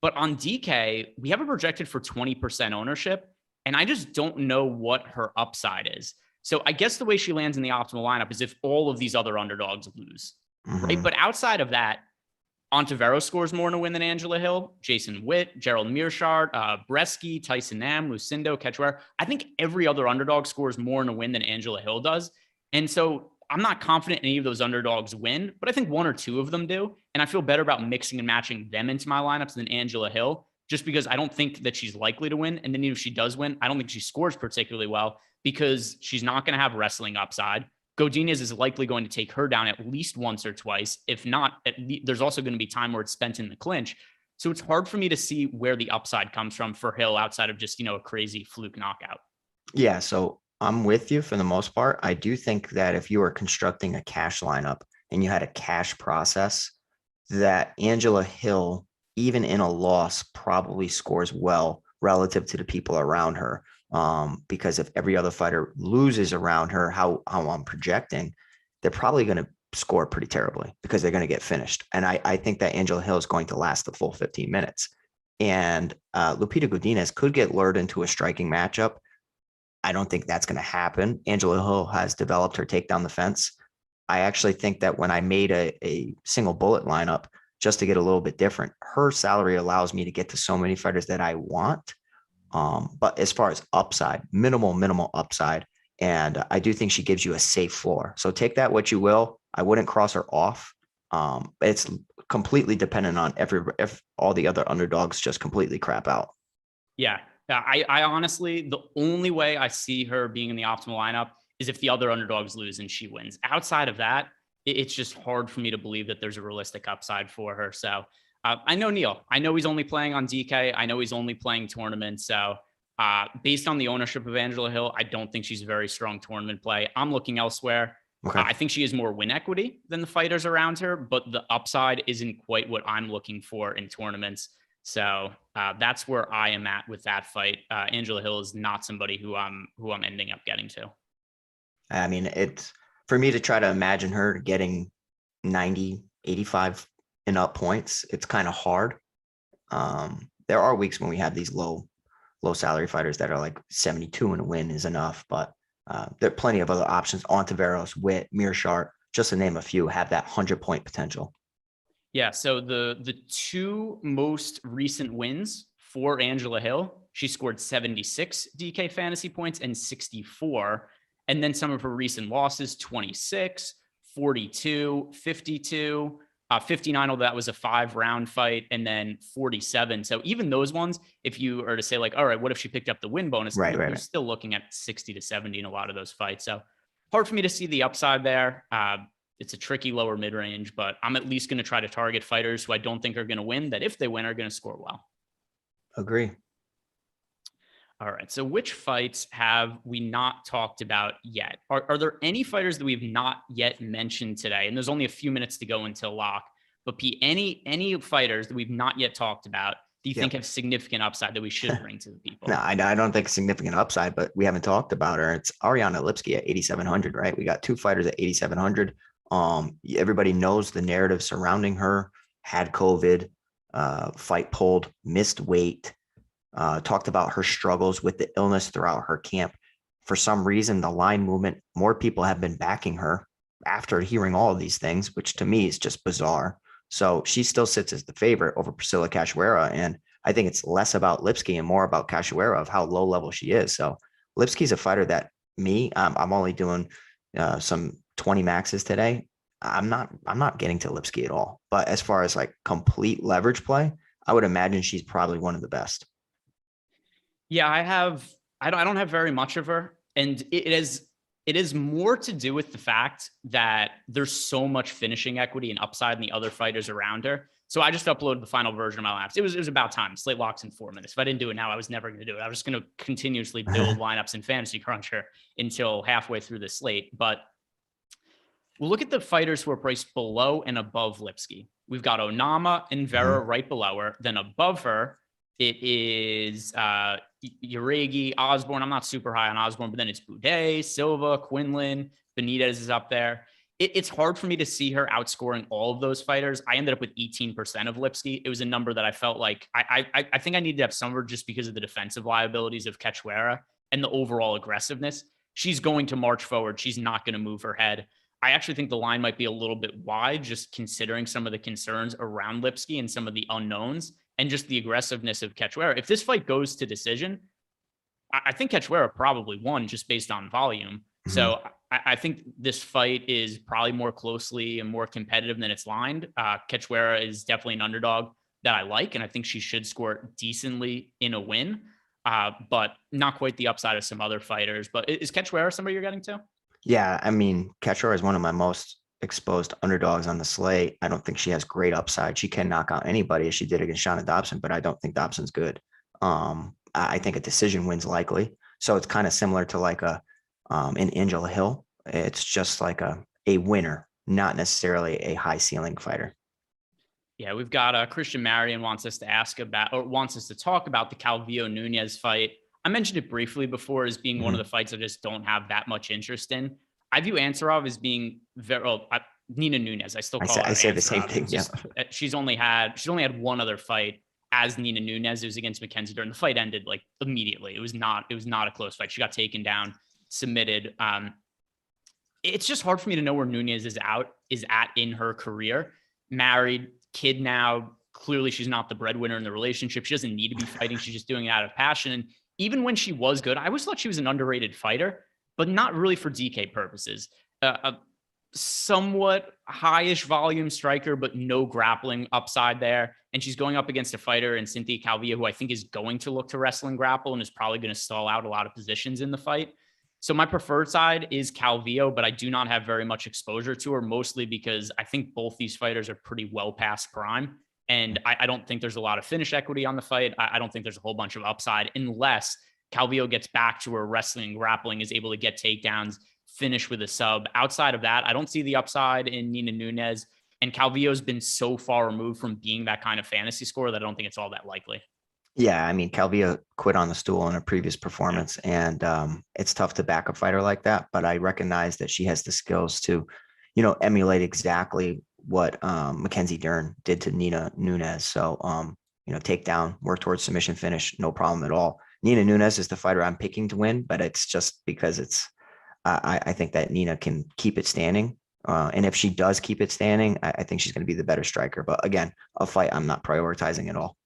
But on DK, we have it projected for 20% ownership, and I just don't know what her upside is. So I guess the way she lands in the optimal lineup is if all of these other underdogs lose, right? But outside of that, Ontiveros scores more in a win than Angela Hill, Jason Witt, Gerald Mearshart, Bresky, Tyson Nam, Lucindo, Ketchware. I think every other underdog scores more in a win than Angela Hill does. And so I'm not confident any of those underdogs win, but I think one or two of them do. And I feel better about mixing and matching them into my lineups than Angela Hill, just because I don't think that she's likely to win. And then even if she does win, I don't think she scores particularly well because she's not going to have wrestling upside. Godinez is likely going to take her down at least once or twice. If not, there's also going to be time where it's spent in the clinch. So it's hard for me to see where the upside comes from for Hill outside of just, a crazy fluke knockout. Yeah, so I'm with you for the most part. I do think that if you were constructing a cash lineup and you had a cash process, that Angela Hill, even in a loss, probably scores well relative to the people around her. Because if every other fighter loses around her, how I'm projecting, they're probably going to score pretty terribly because they're going to get finished. And I think that Angela Hill is going to last the full 15 minutes. And Lupita Godinez could get lured into a striking matchup. I don't think that's going to happen. Angela Hill has developed her takedown defense. I actually think that when I made a single bullet lineup just to get a little bit different, her salary allows me to get to so many fighters that I want. But as far as upside, minimal upside. And I do think she gives you a safe floor. So take that what you will. I wouldn't cross her off. It's completely dependent on if all the other underdogs just completely crap out. Yeah. I honestly, the only way I see her being in the optimal lineup is if the other underdogs lose and she wins. Outside of that, it's just hard for me to believe that there's a realistic upside for her. So I know Neil. I know he's only playing on DK. I know he's only playing tournaments. So based on the ownership of Angela Hill, I don't think she's a very strong tournament play. I'm looking elsewhere. Okay. I think she has more win equity than the fighters around her, but the upside isn't quite what I'm looking for in tournaments. So that's where I am at with that fight. Angela Hill is not somebody who I'm ending up getting to. I mean, it's for me to try to imagine her getting 90, 85 and up points. It's kind of hard. There are weeks when we have these low salary fighters that are like 72 and a win is enough, but there are plenty of other options. Ontiveros, Witt, Mearshart, just to name a few, have that 100-point potential. Yeah. So the two most recent wins for Angela Hill, she scored 76 DK fantasy points and 64. And then some of her recent losses, 26, 42, 52, 59, although that was a 5-round fight, and then 47. So even those ones, if you are to say like, all right, what if she picked up the win bonus? You're still looking at 60 to 70 in a lot of those fights. So hard for me to see the upside there. It's a tricky lower mid-range, but I'm at least going to try to target fighters who I don't think are going to win, that if they win are going to score well. Agree. All right. So which fights have we not talked about yet? Are there any fighters that we've not yet mentioned today? And there's only a few minutes to go until lock, but Pete, any fighters that we've not yet talked about, do you think have significant upside that we should bring to the people? No, I don't think significant upside, but we haven't talked about her. It's Ariana Lipski at 8,700, right? We got two fighters at 8,700. Everybody knows the narrative surrounding her, had COVID, fight pulled, missed weight, talked about her struggles with the illness throughout her camp. For some reason, the line movement, more people have been backing her after hearing all of these things, which to me is just bizarre. So she still sits as the favorite over Priscilla Cachoeira. And I think it's less about Lipski and more about Cachoeira of how low level she is. So Lipski's a fighter that I'm only doing some 20 maxes today. I'm not getting to Lipski at all. But as far as like complete leverage play, I would imagine she's probably one of the best. Yeah, I don't have very much of her. And it is It is more to do with the fact that there's so much finishing equity and upside in the other fighters around her. So I just uploaded the final version of my lineups. It was about time. Slate locks in 4 minutes. If I didn't do it now, I was never going to do it. I was just going to continuously build lineups in Fantasy Cruncher until halfway through the slate. But we'll look at the fighters who are priced below and above Lipsky. We've got Onama and Vera right below her. Then above her, it is Uregi, Osborne. I'm not super high on Osborne, but then it's Boudet, Silva, Quinlan, Benitez is up there. It's hard for me to see her outscoring all of those fighters. I ended up with 18% of Lipsky. It was a number that I felt like I think I needed to have somewhere just because of the defensive liabilities of Cachoeira and the overall aggressiveness. She's going to march forward. She's not going to move her head. I actually think the line might be a little bit wide, just considering some of the concerns around Lipsky and some of the unknowns and just the aggressiveness of Cachoeira. If this fight goes to decision, I think Cachoeira probably won just based on volume. So I think this fight is probably more closely and more competitive than it's lined. Cachoeira is definitely an underdog that I like, and I think she should score decently in a win, but not quite the upside of some other fighters. But is Cachoeira somebody you're getting to? Yeah, I mean, Cachoeira is one of my most exposed underdogs on the slate. I don't think she has great upside. She can knock out anybody as she did against Shana Dobson, but I don't think Dobson's good. I think a decision win's likely. So it's kind of similar to like in Angela Hill. It's just like a winner, not necessarily a high ceiling fighter. Yeah, we've got Christian Marion wants us to talk about the Calvillo Nunez fight. I mentioned it briefly before as being one of the fights I just don't have that much interest in. I view Ansarov as being Nina Nunez. I still call her I say Ansarov. the same thing. Yeah. She's only had one other fight as Nina Nunez. It was against Mackenzie Dern. The fight ended like immediately. It was not a close fight. She got taken down, submitted. It's just hard for me to know where Nunez is at in her career. Married, kid now. Clearly, she's not the breadwinner in the relationship. She doesn't need to be fighting. She's just doing it out of passion. And even when she was good, I always thought she was an underrated fighter, but not really for DK purposes. A somewhat high-ish volume striker, but no grappling upside there. And she's going up against a fighter in Cynthia Calvillo, who I think is going to look to wrestle and grapple and is probably going to stall out a lot of positions in the fight. So my preferred side is Calvillo, but I do not have very much exposure to her, mostly because I think both these fighters are pretty well past prime. And I don't think there's a lot of finish equity on the fight. I don't think there's a whole bunch of upside unless Calvillo gets back to her wrestling and grappling, is able to get takedowns, finish with a sub. Outside of that, I don't see the upside in Nina Nunez. And Calvillo's been so far removed from being that kind of fantasy score that I don't think it's all that likely. Yeah, I mean, Calvillo quit on the stool in a previous performance, and it's tough to back a fighter like that. But I recognize that she has the skills to, emulate exactly what Mackenzie Dern did to Nina Nunez. So, take down, work towards submission finish, no problem at all. Nina Nunez is the fighter I'm picking to win, but it's just because I think that Nina can keep it standing. And if she does keep it standing, I think she's going to be the better striker. But again, a fight I'm not prioritizing at all.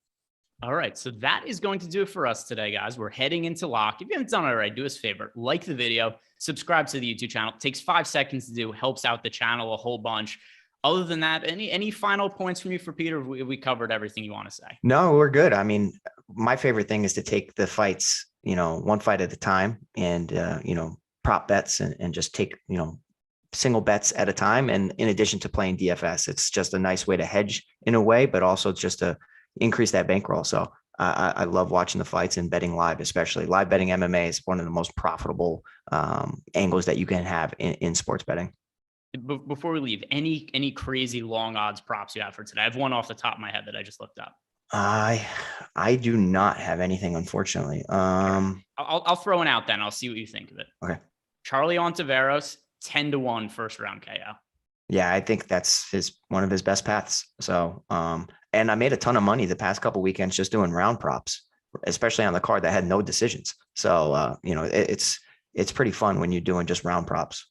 All right, so that is going to do it for us today, guys. We're heading into lock. If you haven't done it already, do us a favor, like the video, subscribe to the YouTube channel. It takes 5 seconds to do, helps out the channel a whole bunch. Other than that, any final points from you for Peter? We covered everything you want to say. No, we're good. I mean, my favorite thing is to take the fights, one fight at a time and, prop bets and just take, single bets at a time. And in addition to playing DFS, it's just a nice way to hedge in a way, but also just to increase that bankroll. So I love watching the fights and betting live, especially live betting MMA is one of the most profitable angles that you can have in sports betting. Before we leave, any crazy long odds props you have for today? I have one off the top of my head that I just looked up. I do not have anything, unfortunately. I'll throw one out then. I'll see what you think of it. Okay. Charlie Ontiveros, 10-1 first round KO. Yeah, I think that's one of his best paths. So, and I made a ton of money the past couple weekends just doing round props, especially on the card that had no decisions. So, it's pretty fun when you're doing just round props.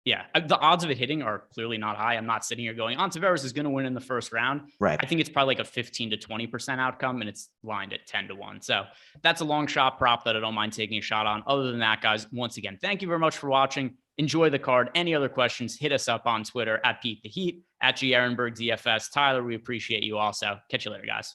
Yeah, the odds of it hitting are clearly not high. I'm not sitting here going, Ontiveros is going to win in the first round. Right. I think it's probably like a 15 to 20% outcome, and it's lined at 10-1. So that's a long shot prop that I don't mind taking a shot on. Other than that, guys, once again, thank you very much for watching. Enjoy the card. Any other questions, hit us up on Twitter at Pete the Heat, at Ehrenberg DFS. Tyler, we appreciate you also. Catch you later, guys.